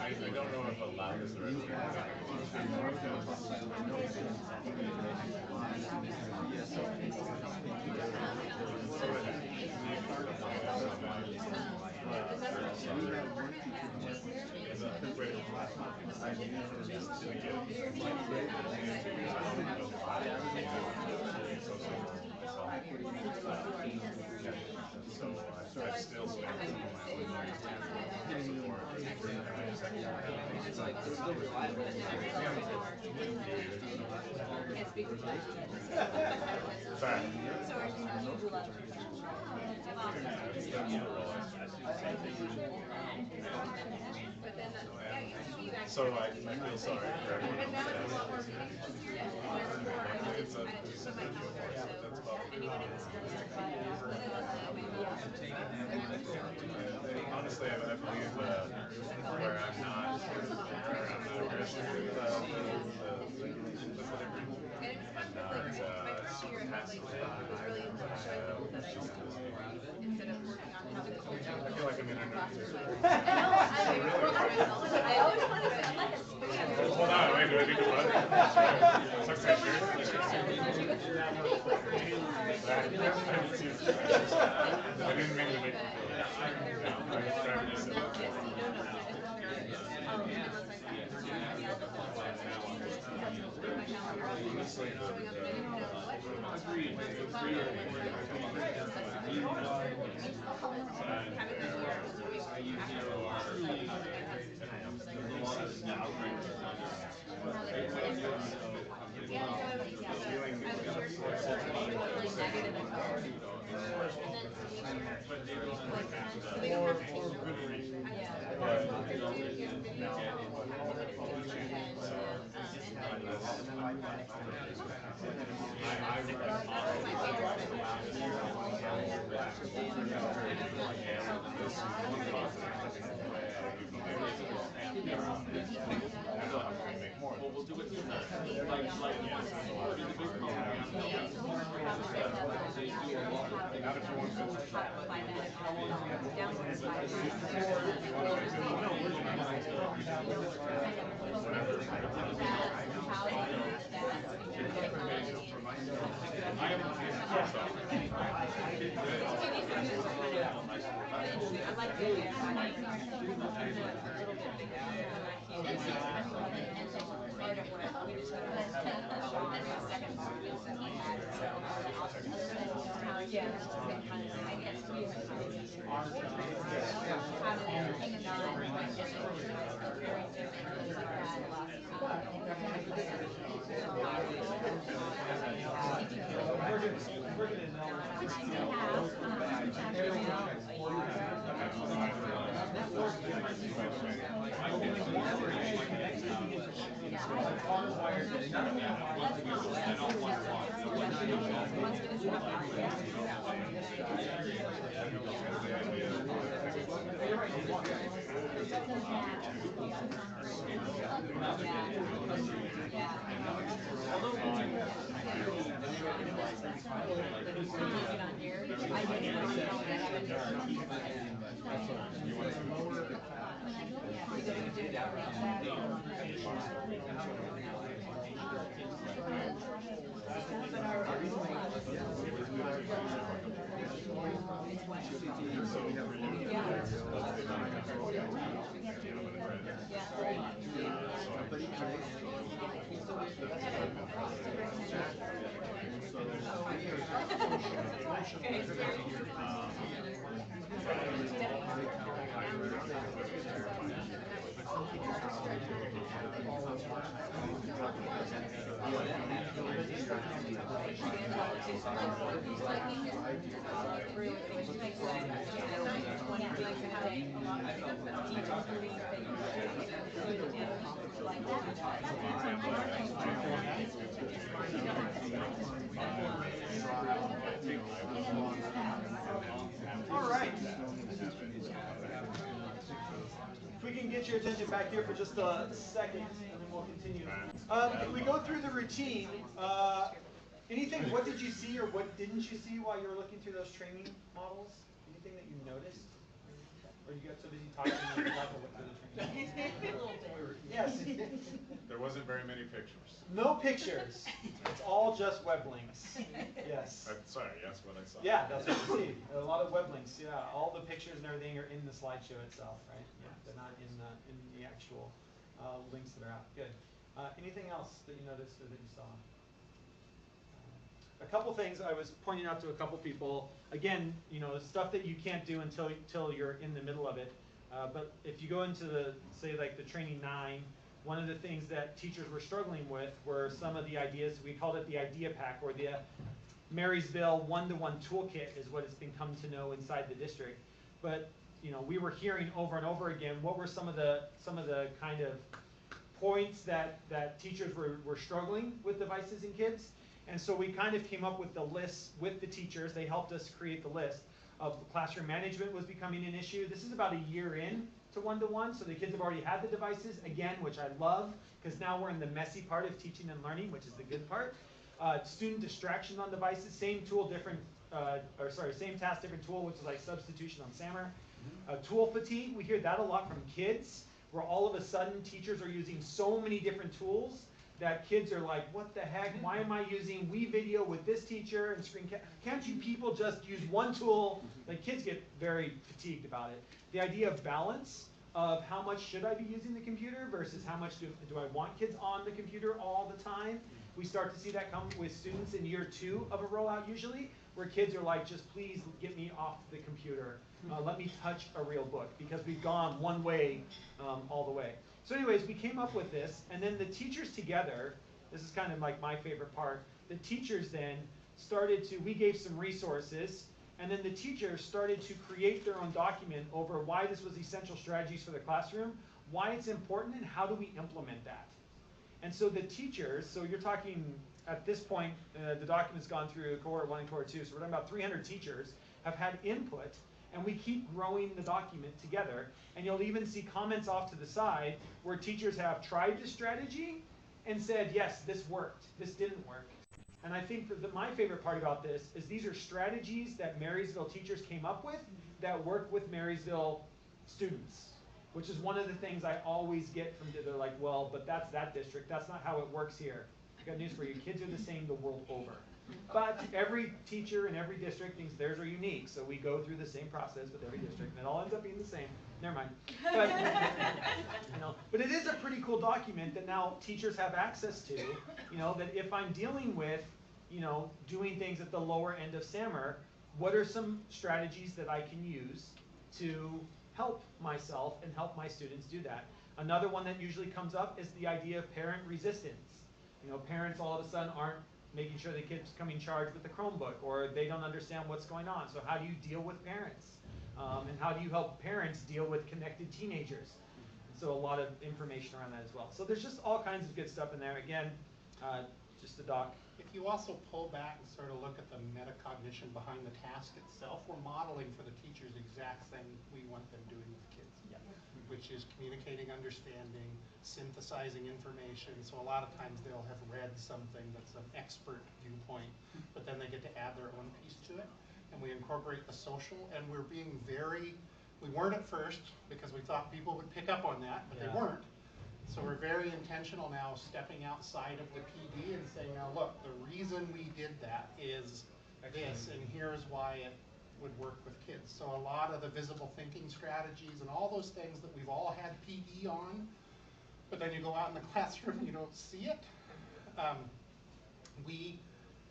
I don't know if allowed is the right So I still spend some of my own money So I feel sorry for everyone else. Honestly, I believe where I'm not at risk with the delivery. I'm not super I feel like I'm in a I always want to sound like a spam. Hold on, wait, do I need to run? I didn't mean to make you feel I was trying to be simple. All right. If we can get your attention back here for just a second, and then we'll continue. If we go through the routine, anything, what did you see or what didn't you see while you were looking through those training models? Anything that you noticed? Or you got so busy talking you forgot to look through the training models? Yes. There wasn't very many pictures. No pictures. It's all just web links. Yes. Sorry, that's what I saw. Yeah, that's what you see. A lot of web links. Yeah, all the pictures and everything are in the slideshow itself, right? Yeah, they're not in the actual links that are out. Good. Anything else that you noticed or that you saw? A couple things I was pointing out to a couple people. Again, you know, stuff that you can't do until you're in the middle of it. But if you go into the, say, like the training 9, one of the things that teachers were struggling with were some of the ideas. We called it the idea pack, or the Marysville one-to-one toolkit is what it's been come to know inside the district. But you know, we were hearing over and over again what were some of the kind of points that teachers were struggling with devices in kids. And so we kind of came up with the list with the teachers. They helped us create the list of classroom management was becoming an issue. This is about a year in to one-to-one, so the kids have already had the devices, again, which I love, because now we're in the messy part of teaching and learning, which is the good part. Student distraction on devices, same tool, different, same task, different tool, which is like substitution on SAMR. Tool fatigue, we hear that a lot from kids, where all of a sudden teachers are using so many different tools that kids are like, what the heck, why am I using WeVideo with this teacher and can't you people just use one tool? Like, kids get very fatigued about it. The idea of balance of how much should I be using the computer versus how much do I want kids on the computer all the time. We start to see that come with students in year 2 of a rollout usually, where kids are like, just please get me off the computer. Let me touch a real book, because we've gone one way all the way. So anyways, we came up with this, and then the teachers together, this is kind of like my favorite part, the teachers then started to, we gave some resources, and then the teachers started to create their own document over why this was essential strategies for the classroom, why it's important, and how do we implement that. And so the teachers, so you're talking, at this point, the document's gone through cohort 1 and cohort 2, so we're talking about 300 teachers have had input, and we keep growing the document together. And you'll even see comments off to the side where teachers have tried the strategy and said, yes, this worked, this didn't work. And I think that my favorite part about this is these are strategies that Marysville teachers came up with that work with Marysville students, which is one of the things I always get from, they're like, well, but that's that district, that's not how it works here. I got news for you, kids are the same the world over. But every teacher in every district thinks theirs are unique, so we go through the same process with every district, and it all ends up being the same. Never mind. But, you know, but it is a pretty cool document that now teachers have access to, you know, that if I'm dealing with, you know, doing things at the lower end of SAMR, what are some strategies that I can use to help myself and help my students do that? Another one that usually comes up is the idea of parent resistance. You know, parents all of a sudden aren't making sure the kids coming charged with the Chromebook, or they don't understand what's going on. So how do you deal with parents? And how do you help parents deal with connected teenagers? So a lot of information around that as well. So there's just all kinds of good stuff in there. Again, just a doc. If you also pull back and sort of look at the metacognition behind the task itself, we're modeling for the teachers the exact thing we want them doing with kids, which is communicating, understanding, synthesizing information. So a lot of times they'll have read something that's an expert viewpoint, but then they get to add their own piece to it. And we incorporate the social, and we're being very, we weren't at first because we thought people would pick up on that, but they weren't. So we're very intentional now, stepping outside of the PD and saying, now look, the reason we did that is this, and here's why it would work with kids. So a lot of the visible thinking strategies and all those things that we've all had PD on, but then you go out in the classroom and you don't see it. We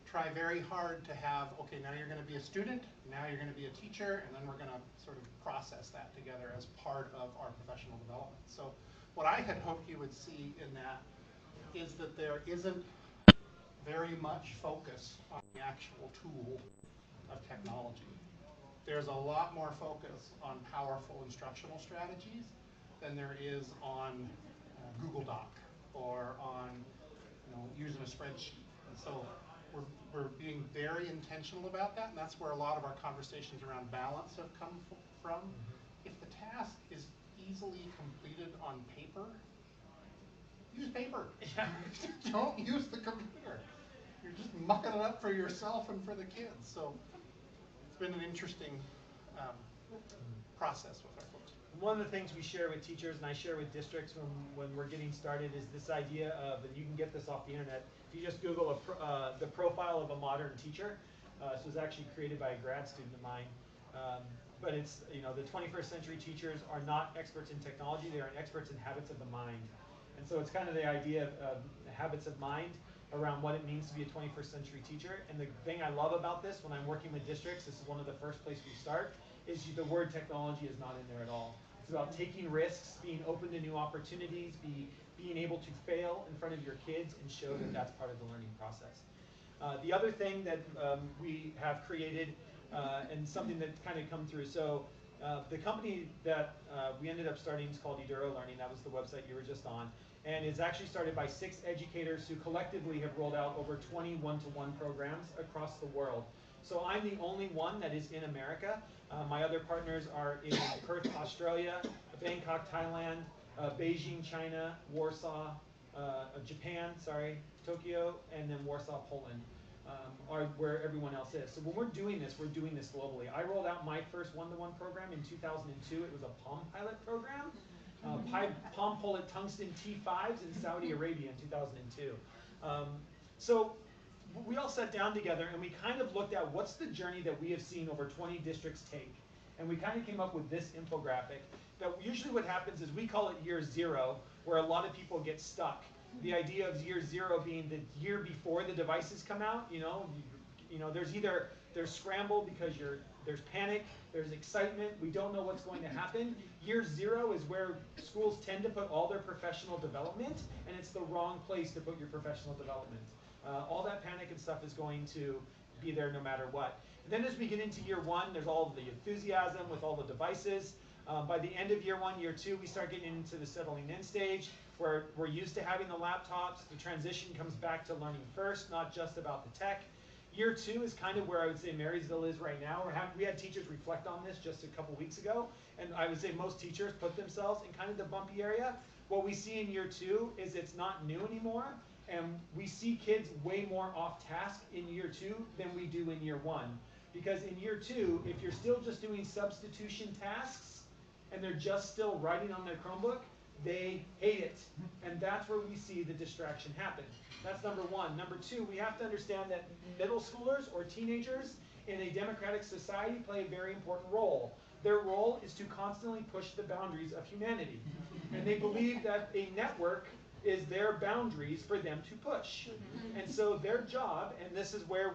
try very hard to have, okay, now you're going to be a student, now you're going to be a teacher, and then we're going to sort of process that together as part of our professional development. So what I had hoped you would see in that is that there isn't very much focus on the actual tool of technology. There's a lot more focus on powerful instructional strategies than there is on Google Doc or on using a spreadsheet. And so we're being very intentional about that, and that's where a lot of our conversations around balance have come from. If the task is easily completed on paper, use paper. Don't use the computer. You're just mucking it up for yourself and for the kids. So it's been an interesting process with our folks. One of the things we share with teachers, and I share with districts when we're getting started, is this idea of, and you can get this off the internet, if you just Google the profile of a modern teacher. This was actually created by a grad student of mine. But it's, the 21st century teachers are not experts in technology, they are experts in habits of the mind. And so it's kind of the idea of habits of mind around what it means to be a 21st century teacher. And the thing I love about this, when I'm working with districts, this is one of the first places we start, is the word technology is not in there at all. It's about taking risks, being open to new opportunities, being able to fail in front of your kids and show that that's part of the learning process. The other thing that we have created, and something that's kind of come through, so the company that we ended up starting is called Eduro Learning. That was the website you were just on. And it's actually started by 6 educators who collectively have rolled out over 20 one-to-one programs across the world. So I'm the only one that is in America. My other partners are in Perth, Australia, Bangkok, Thailand, Beijing, China, Warsaw, Japan, Tokyo, and then Warsaw, Poland, are where everyone else is. So when we're doing this globally. I rolled out my first one-to-one program in 2002. It was a Palm Pilot program. Palm Pilot Tungsten T5s in Saudi Arabia in 2002. So we all sat down together and we kind of looked at what's the journey that we have seen over 20 districts take. And we kind of came up with this infographic that usually what happens is we call it year 0, where a lot of people get stuck. The idea of year 0 being the year before the devices come out. There's scramble because there's panic, there's excitement, we don't know what's going to happen. Year 0 is where schools tend to put all their professional development, and it's the wrong place to put your professional development. All that panic and stuff is going to be there no matter what. And then as we get into year 1, there's all the enthusiasm with all the devices. By the end of year 1, year 2, we start getting into the settling in stage, where we're used to having the laptops. The transition comes back to learning first, not just about the tech. Year 2 is kind of where I would say Marysville is right now. We had teachers reflect on this just a couple weeks ago, and I would say most teachers put themselves in kind of the bumpy area. What we see in year 2 is it's not new anymore, and we see kids way more off task in year 2 than we do in year 1. Because in year 2, if you're still just doing substitution tasks, and they're just still writing on their Chromebook, they hate it. And that's where we see the distraction happen. That's number 1. Number 2, we have to understand that middle schoolers or teenagers in a democratic society play a very important role. Their role is to constantly push the boundaries of humanity. And they believe that a network is their boundaries for them to push. And so their job, and this is where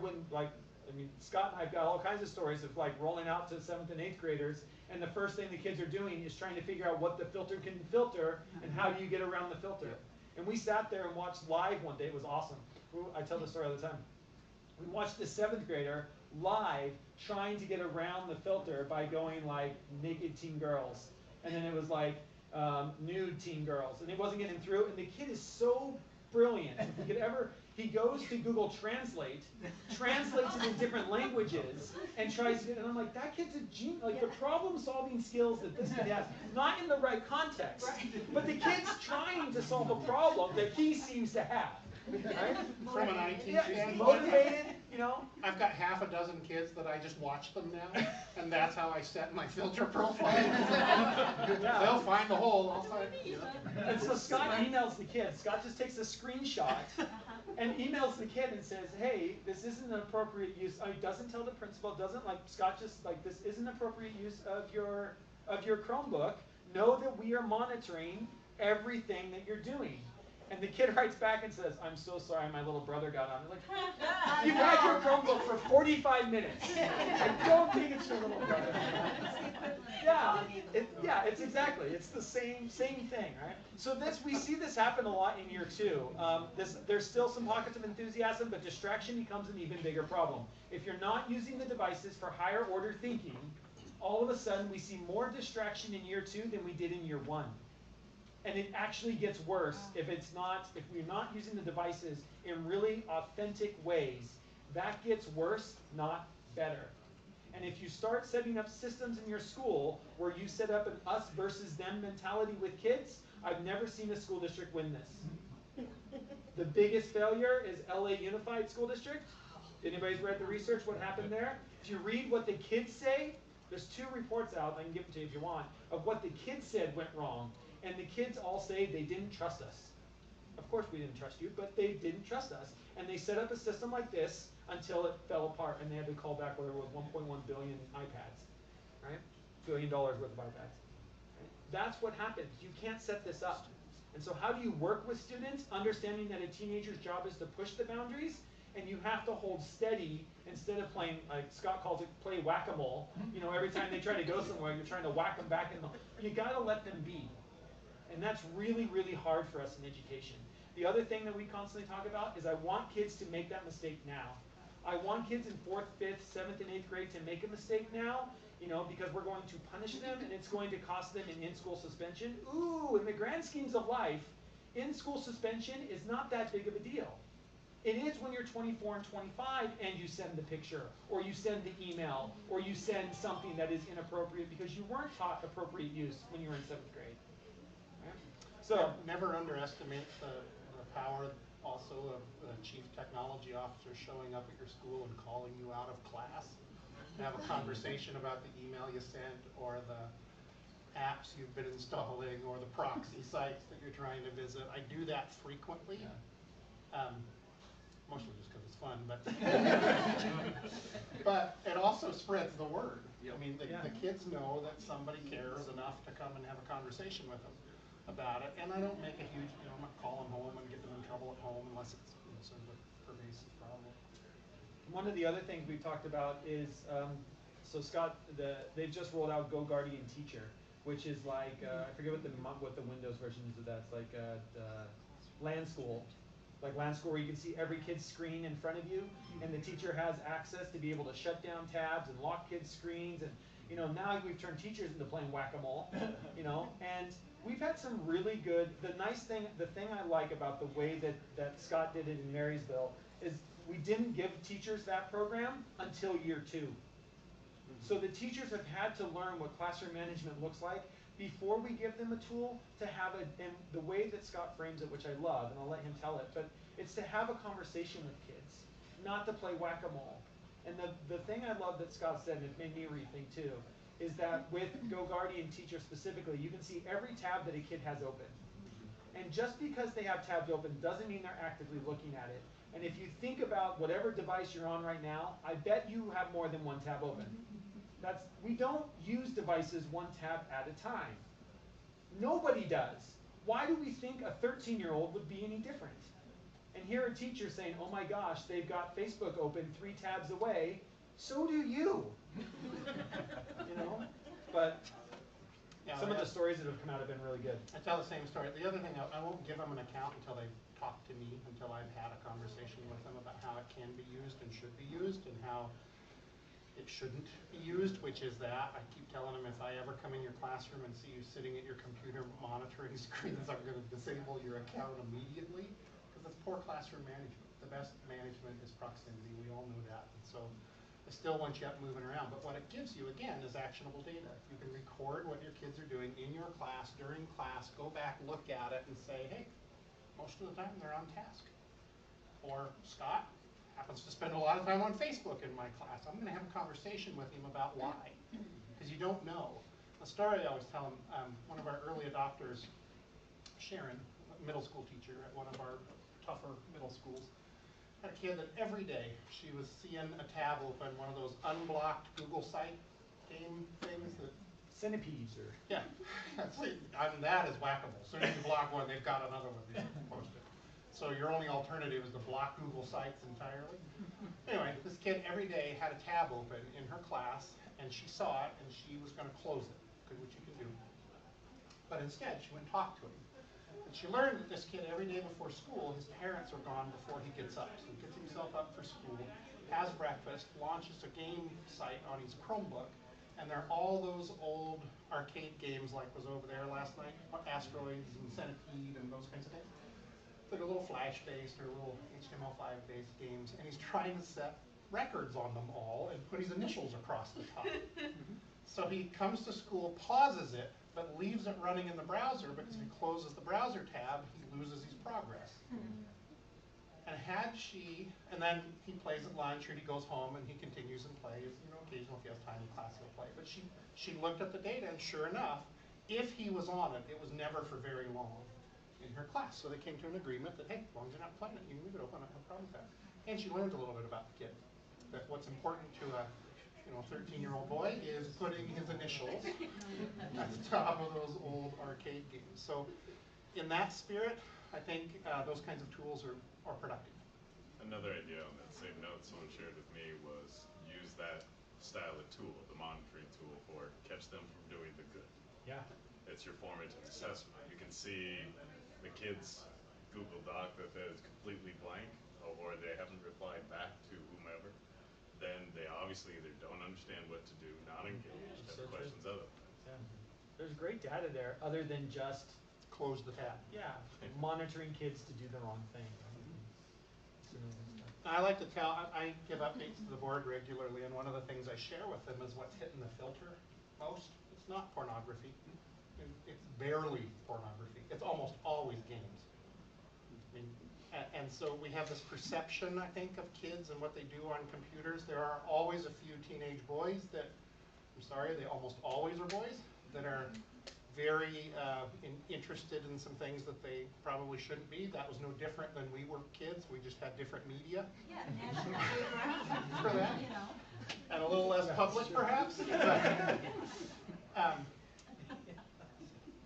Scott and I've got all kinds of stories of rolling out to 7th and 8th graders, and the first thing the kids are doing is trying to figure out what the filter can filter and how do you get around the filter. And we sat there and watched live one day. It was awesome. I tell this story all the time. We watched the 7th grader live trying to get around the filter by going naked teen girls. And then it was nude teen girls. And it wasn't getting through. And the kid is so brilliant. He goes to Google Translate, translates it in different languages, and tries to, and I'm like, that kid's a genius. The problem-solving skills that this kid has, not in the right context, but the kid's trying to solve a problem that he seems to have. Right? From an IT standpoint, motivated, I've got half a dozen kids that I just watch them now, and that's how I set my filter profile. They'll find the hole, I'll find it. And so Scott emails the kid. Scott just takes a screenshot and emails the kid and says, hey, this isn't an appropriate use. Doesn't tell the principal, Scott just this isn't appropriate use of your Chromebook. Know that we are monitoring everything that you're doing. And the kid writes back and says, I'm so sorry, my little brother got on. They're like, you've had your Chromebook for 45 minutes. I don't think it's your little brother. Yeah, it's exactly. It's the same thing, right? So we see this happen a lot in year 2. There's still some pockets of enthusiasm, but distraction becomes an even bigger problem. If you're not using the devices for higher order thinking, all of a sudden we see more distraction in year 2 than we did in year 1. And it actually gets worse if we're not using the devices in really authentic ways. That gets worse, not better. And if you start setting up systems in your school where you set up an us versus them mentality with kids, I've never seen a school district win this. The biggest failure is LA Unified School District. Anybody's read the research, what happened there? If you read what the kids say, there's 2 reports out, I can give them to you if you want, of what the kids said went wrong. And the kids all say they didn't trust us. Of course we didn't trust you, but they didn't trust us. And they set up a system like this until it fell apart and they had to call back where there was 1.1 billion iPads, right? $1 billion worth of iPads. Right? That's what happens. You can't set this up. And so how do you work with students, understanding that a teenager's job is to push the boundaries, and you have to hold steady instead of playing, like Scott calls it, play whack-a-mole. You know, every time they try to go somewhere, you're trying to whack them back in the, you gotta let them be. And that's really, really hard for us in education. The other thing that we constantly talk about is I want kids to make that mistake now. I want kids in 4th, 5th, 7th, and 8th grade to make a mistake now, you know, because we're going to punish them and it's going to cost them an in-school suspension. Ooh, in the grand schemes of life, in-school suspension is not that big of a deal. It is when you're 24 and 25 and you send the picture, or you send the email, or you send something that is inappropriate because you weren't taught appropriate use when you were in 7th grade. So never underestimate the power also of the chief technology officer showing up at your school and calling you out of class to have a conversation about the email you sent or the apps you've been installing or the proxy sites that you're trying to visit. I do that frequently, mostly just because it's fun, but but it also spreads the word. I mean, the kids know that somebody cares enough to come and have a conversation with them about it, and I don't make a huge, you know, I'm not calling home and get them in trouble at home unless it's, you know, sort of a pervasive problem. One of the other things we've talked about is, so Scott, they've just rolled out Go Guardian Teacher, which is like, I forget what the Windows version is of that. It's like Land School. Like Land School where you can see every kid's screen in front of you, and the teacher has access to be able to shut down tabs and lock kids' screens, and you know, now we've turned teachers into playing whack-a-mole, you know, and we've had some really good, the thing I like about the way that Scott did it in Marysville is we didn't give teachers that program until year 2. So the teachers have had to learn what classroom management looks like before we give them a tool to have and the way that Scott frames it, which I love, and I'll let him tell it, but it's to have a conversation with kids, not to play whack-a-mole. And the thing I love that Scott said, and it made me rethink too, is that with Go Guardian Teacher specifically, you can see every tab that a kid has open. And just because they have tabs open doesn't mean they're actively looking at it. And if you think about whatever device you're on right now, I bet you have more than one tab open. We don't use devices one tab at a time. Nobody does. Why do we think a 13-year-old would be any different? And here a teacher saying, oh my gosh, they've got Facebook open 3 tabs away, so do you. You know? But some of the stories that have come out have been really good. I tell the same story. The other thing, I won't give them an account until they've talked to me, until I've had a conversation with them about how it can be used and should be used and how it shouldn't be used, which is that I keep telling them if I ever come in your classroom and see you sitting at your computer monitoring screens, I'm going to disable your account immediately, because it's poor classroom management. The best management is proximity. We all know that. And so I still want you up moving around, but what it gives you, again, is actionable data. You can record what your kids are doing in your class, during class, go back, look at it, and say, hey, most of the time they're on task. Or Scott happens to spend a lot of time on Facebook in my class. I'm going to have a conversation with him about why, because you don't know. The story I always tell him, one of our early adopters, Sharon, a middle school teacher at one of our tougher middle schools, had a kid that every day she was seeing a tab open, one of those unblocked Google site game things that centipedes or. Yeah, see, that is whack-a-mole. As soon as you block one, they've got another one being posted. So your only alternative is to block Google Sites entirely. Anyway, this kid every day had a tab open in her class, and she saw it, and she was going to close it, which you can do. But instead, she went and talked to him. And she learned that this kid, every day before school, his parents are gone before he gets up. So he gets himself up for school, has breakfast, launches a game site on his Chromebook, and they're all those old arcade games like was over there last night, Asteroids and Centipede and those kinds of things. Like a little Flash-based or a little HTML5-based games, and he's trying to set records on them all and put his initials across the top. So he comes to school, pauses it, but leaves it running in the browser because if he closes the browser tab, he loses his progress. And and then he plays at lunch or he goes home and he continues and plays, occasionally if he has time in class he'll play. But she looked at the data and sure enough, if he was on it, it was never for very long in her class. So they came to an agreement that, hey, as long as you're not playing it, you can leave it open, I have no problem with that. And she learned a little bit about the kid. That what's important to a 13-year-old boy is putting his initials at the top of those old arcade games. So in that spirit, I think those kinds of tools are productive. Another idea on that same note someone shared with me was use that style of tool, the monitoring tool, for catch them from doing the good. Yeah. It's your formative assessment. You can see the kid's Google Doc that is completely blank, or they haven't replied back to whomever. Then they obviously either don't understand what to do, not engaged, have questions otherwise. Yeah. There's great data there other than just Close the tab. Yeah, monitoring kids to do the wrong thing. I like to tell, I give updates to the board regularly, and one of the things I share with them is what's hitting the filter most. It's not pornography. It's barely pornography. It's almost always games. And so we have this perception, I think, of kids and what they do on computers. There are always a few teenage boys that, I'm sorry, they almost always are boys, that are very interested in some things that they probably shouldn't be. That was no different than we were kids. We just had different media. Yeah, National Geographic, For that. And a little less public, perhaps.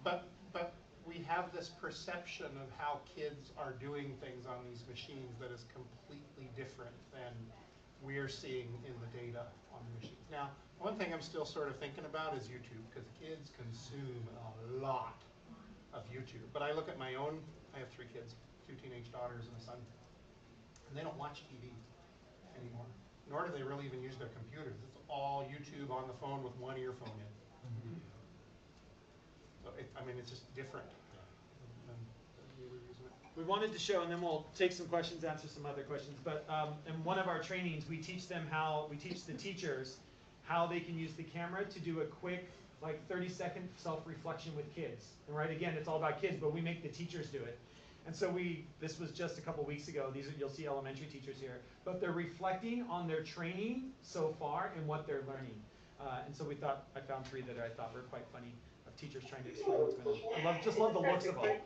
But we have this perception of how kids are doing things on these machines that is completely different than we're seeing in the data on the machines. Now, one thing I'm still sort of thinking about is YouTube, because kids consume a lot of YouTube. But I look at my own, I have 3 kids, 2 teenage daughters and a son, and they don't watch TV anymore, nor do they really even use their computers. It's all YouTube on the phone with one earphone in. So, it's just different than we were using it. We wanted to show, and then we'll take some questions, answer some other questions, but in one of our trainings, we teach the teachers how they can use the camera to do a quick, 30-second self-reflection with kids. And right, again, it's all about kids, but we make the teachers do it. And so this was just a couple weeks ago. You'll see elementary teachers here, but they're reflecting on their training so far and what they're learning. And so I found 3 that I thought were quite funny, of teachers trying to explain what's going on. I just love the looks of them.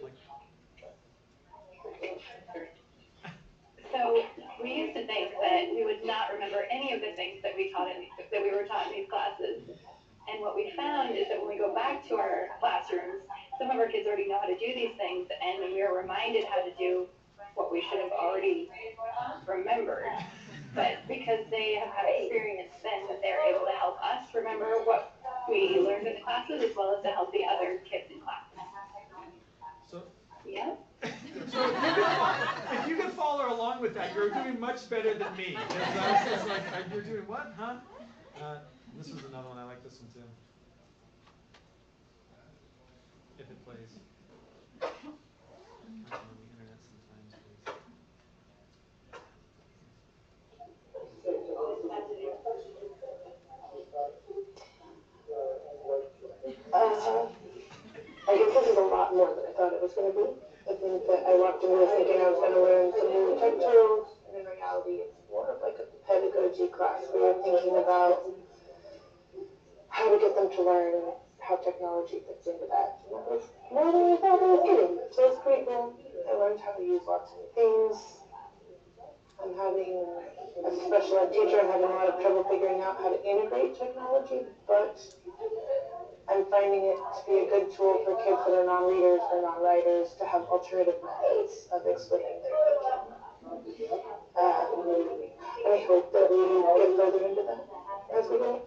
So we used to think that we would not remember any of the things that we were taught in these classes. And what we found is that when we go back to our classrooms, some of our kids already know how to do these things, and we are reminded how to do what we should have already remembered. But because they have had experience, then they're able to help us remember what we learned in the classes, as well as to help the other kids in class. So, yeah. So if you can follow along with that, you're doing much better than me. I was just like, you're doing what, huh? This was another one. I like this one too. If it plays. On the internet sometimes, please. I guess this is a lot more than I thought it was going to be. I think that I walked into this thinking I was going to learn some new tech tools, and in reality it's more of like a pedagogy class where you're thinking about how to get them to learn how technology fits into that. And that was more than I thought I was getting. So it's pretty cool. I learned how to use lots of new things. I'm having, as a special ed teacher, I'm having a lot of trouble figuring out how to integrate technology, but I'm I'm finding it to be a good tool for kids that are non-readers or non-writers to have alternative methods of explaining their thinking. And I hope that we get further into that as we go.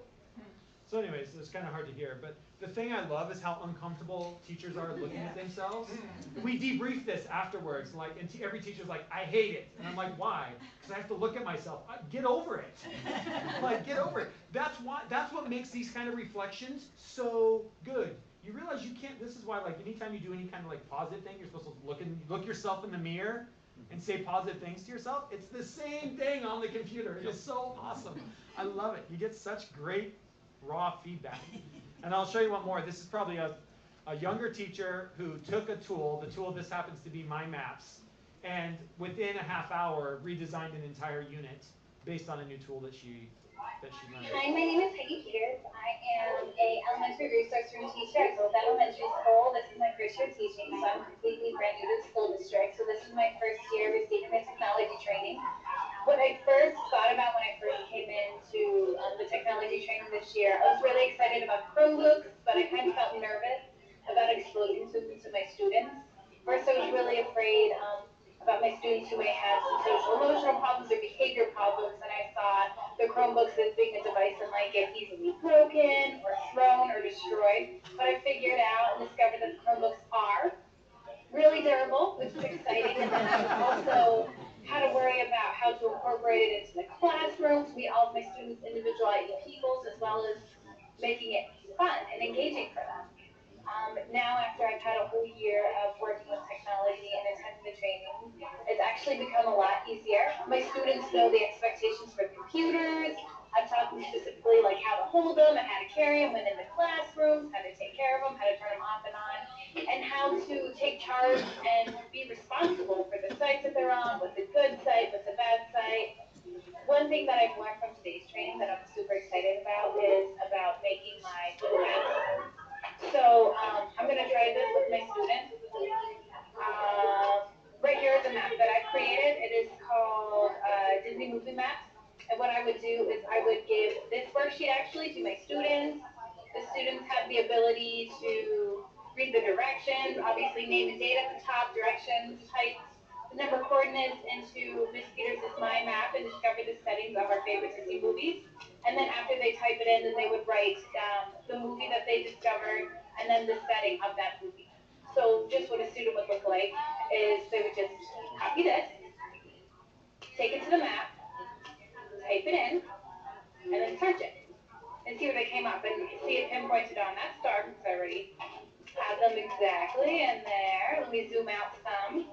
So anyways, it's kind of hard to hear, but the thing I love is how uncomfortable teachers are looking at themselves. We debrief this afterwards, like, and every teacher's like, I hate it. And I'm like, why? Because I have to look at myself. Get over it. Like, get over it. That's what makes these kind of reflections so good. You realize you can't, this is why, like, anytime you do any kind of like positive thing, you're supposed to look yourself in the mirror and say positive things to yourself. It's the same thing on the computer. It is so awesome. I love it. You get such great raw feedback. And I'll show you one more. This is probably a younger teacher who took a tool. The tool, this happens to be My Maps, and within a half hour redesigned an entire unit based on a new tool that she learned. Hi, my name is Heidi Peters. I am a elementary resource room teacher at Rollout Elementary School. This is my first year teaching, so I'm completely brand new to the school district. So this is my first year receiving the technology training. What I first thought about when I first came into the technology training this year, I was really excited about Chromebooks, but I kind of felt nervous about exposing them to my students. First, I was really afraid about my students who may have some social emotional problems or behavior problems, and I saw the Chromebooks as being a device that might get easily broken or thrown or destroyed. But I figured out and discovered that the Chromebooks are really durable, which is exciting. And then I also had to worry about how to incorporate it into the classroom to meet all of my students' individual IEP goals, as well as making it fun and engaging for them. Now, after I've had a whole year of working with technology and attending the training, it's actually become a lot easier. My students know the expectations for computers. I've taught them specifically like how to hold them and how to carry them when in the classrooms, how to take care of them, how to turn them off and on, and how to take charge and be responsible for the sites that they're on, what's a good site, what's a bad site. One thing that I've learned from today's training that I'm super excited about is about making my little maps. So I'm going to try this with my students. Right here is a map that I've created. It is called Disney Movie Maps. And what I would do is I would give this worksheet actually to my students. The students have the ability to read the directions, obviously name and date at the top, directions, type the number coordinates into Miss Peters' My Map and discover the settings of our favorite Disney movies. And then after they type it in, then they would write the movie that they discovered and then the setting of that movie. So just what a student would look like is they would just copy this, take it to the map, type it in, and then search it. And see what they came up and see it pinpointed on that star because I already have them exactly in there. Let me zoom out some.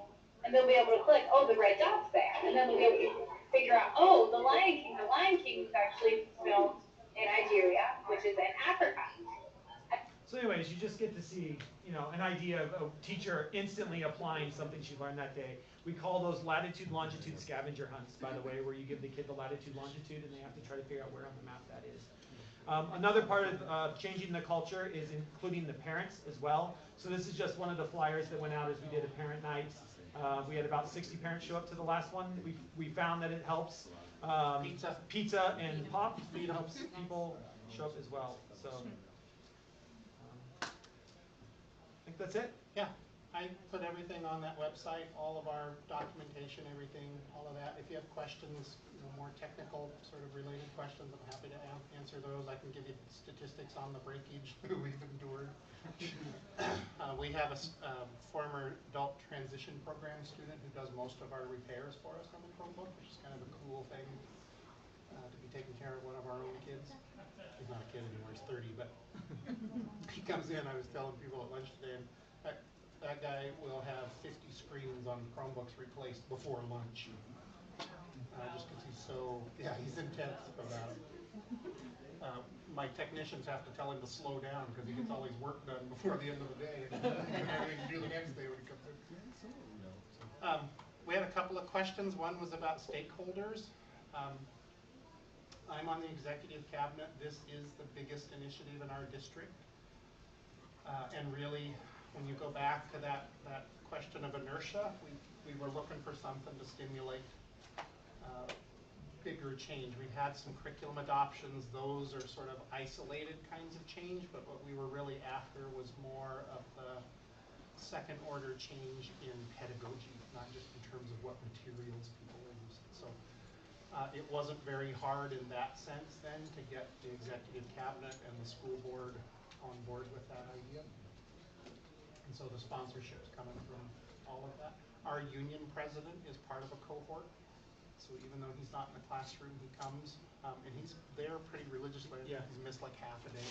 And they'll be able to click, oh, the red dot's there. And then they'll be able to figure out, oh, the Lion King. The Lion King was actually filmed in Nigeria, which is in Africa. So anyways, you just get to see, an idea of a teacher instantly applying something she learned that day. We call those latitude, longitude scavenger hunts, by the way, where you give the kid the latitude, longitude, and they have to try to figure out where on the map that is. Another part of changing the culture is including the parents as well. So this is just one of the flyers that went out as we did a parent night. We had about 60 parents show up to the last one. We found that it helps. Pizza and pop helps people show up as well. So I think that's it. Yeah, I put everything on that website, all of our documentation, everything, all of that. If you have questions, more technical sort of related questions, I'm happy to answer those. I can give you statistics on the breakage we've endured. We have a former adult transition program student who does most of our repairs for us on the Chromebook, which is kind of a cool thing to be taking care of one of our own kids. He's not a kid anymore, he's 30, but he comes in, I was telling people at lunch today, and that guy will have 50 screens on Chromebooks replaced before lunch. Just because he's so, he's intense about it. My technicians have to tell him to slow down because he gets all his work done before the end of the day and everything to do the next day when he comes in. We had a couple of questions. One was about stakeholders. I'm on the executive cabinet. This is the biggest initiative in our district. And really, when you go back to that question of inertia, we were looking for something to stimulate bigger change. We had some curriculum adoptions. Those are sort of isolated kinds of change, but what we were really after was more of the second order change in pedagogy, not just in terms of what materials people are using. So it wasn't very hard in that sense then to get the executive cabinet and the school board on board with that idea. And so the sponsorship's coming from all of that. Our union president is part of a cohort. So even though he's not in the classroom, he comes, and he's there pretty religiously. Yeah. He's missed like half a day.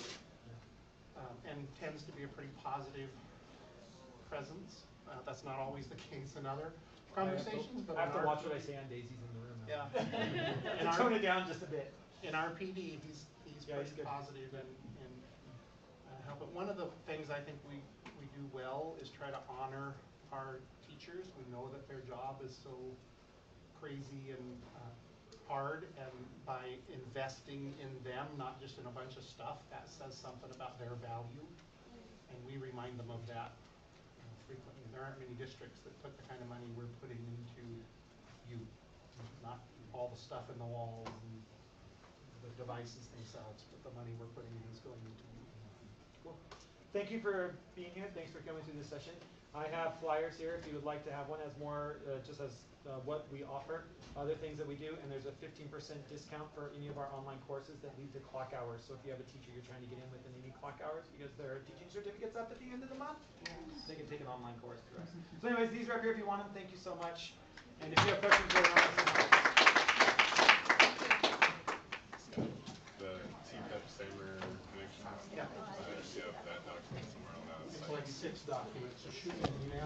And tends to be a pretty positive presence. That's not always the case in other conversations. I have to watch what I say on Daisy's in the room. Yeah. And tone it down just a bit. In our PD, he's pretty positive and helping. One of the things I think we do well is try to honor our teachers. We know that their job is so crazy and hard, and by investing in them, not just in a bunch of stuff, that says something about their value, and we remind them of that frequently. There aren't many districts that put the kind of money we're putting into you, not all the stuff in the walls and the devices themselves, but the money we're putting in is going into you. Cool. Thank you for being here. Thanks for coming through this session. I have flyers here if you would like to have one, as more just as what we offer, other things that we do, and there's a 15% discount for any of our online courses that lead to clock hours. So if you have a teacher you're trying to get in with and they need clock hours because their teaching certificate's up at the end of the month, they can take an online course through us. So anyways, these are up here if you want them. Thank you so much. And if you have questions later on, The TPEP Samer connection. Yeah. You have that document somewhere on that It's site. like 6 documents, so shoot me an email.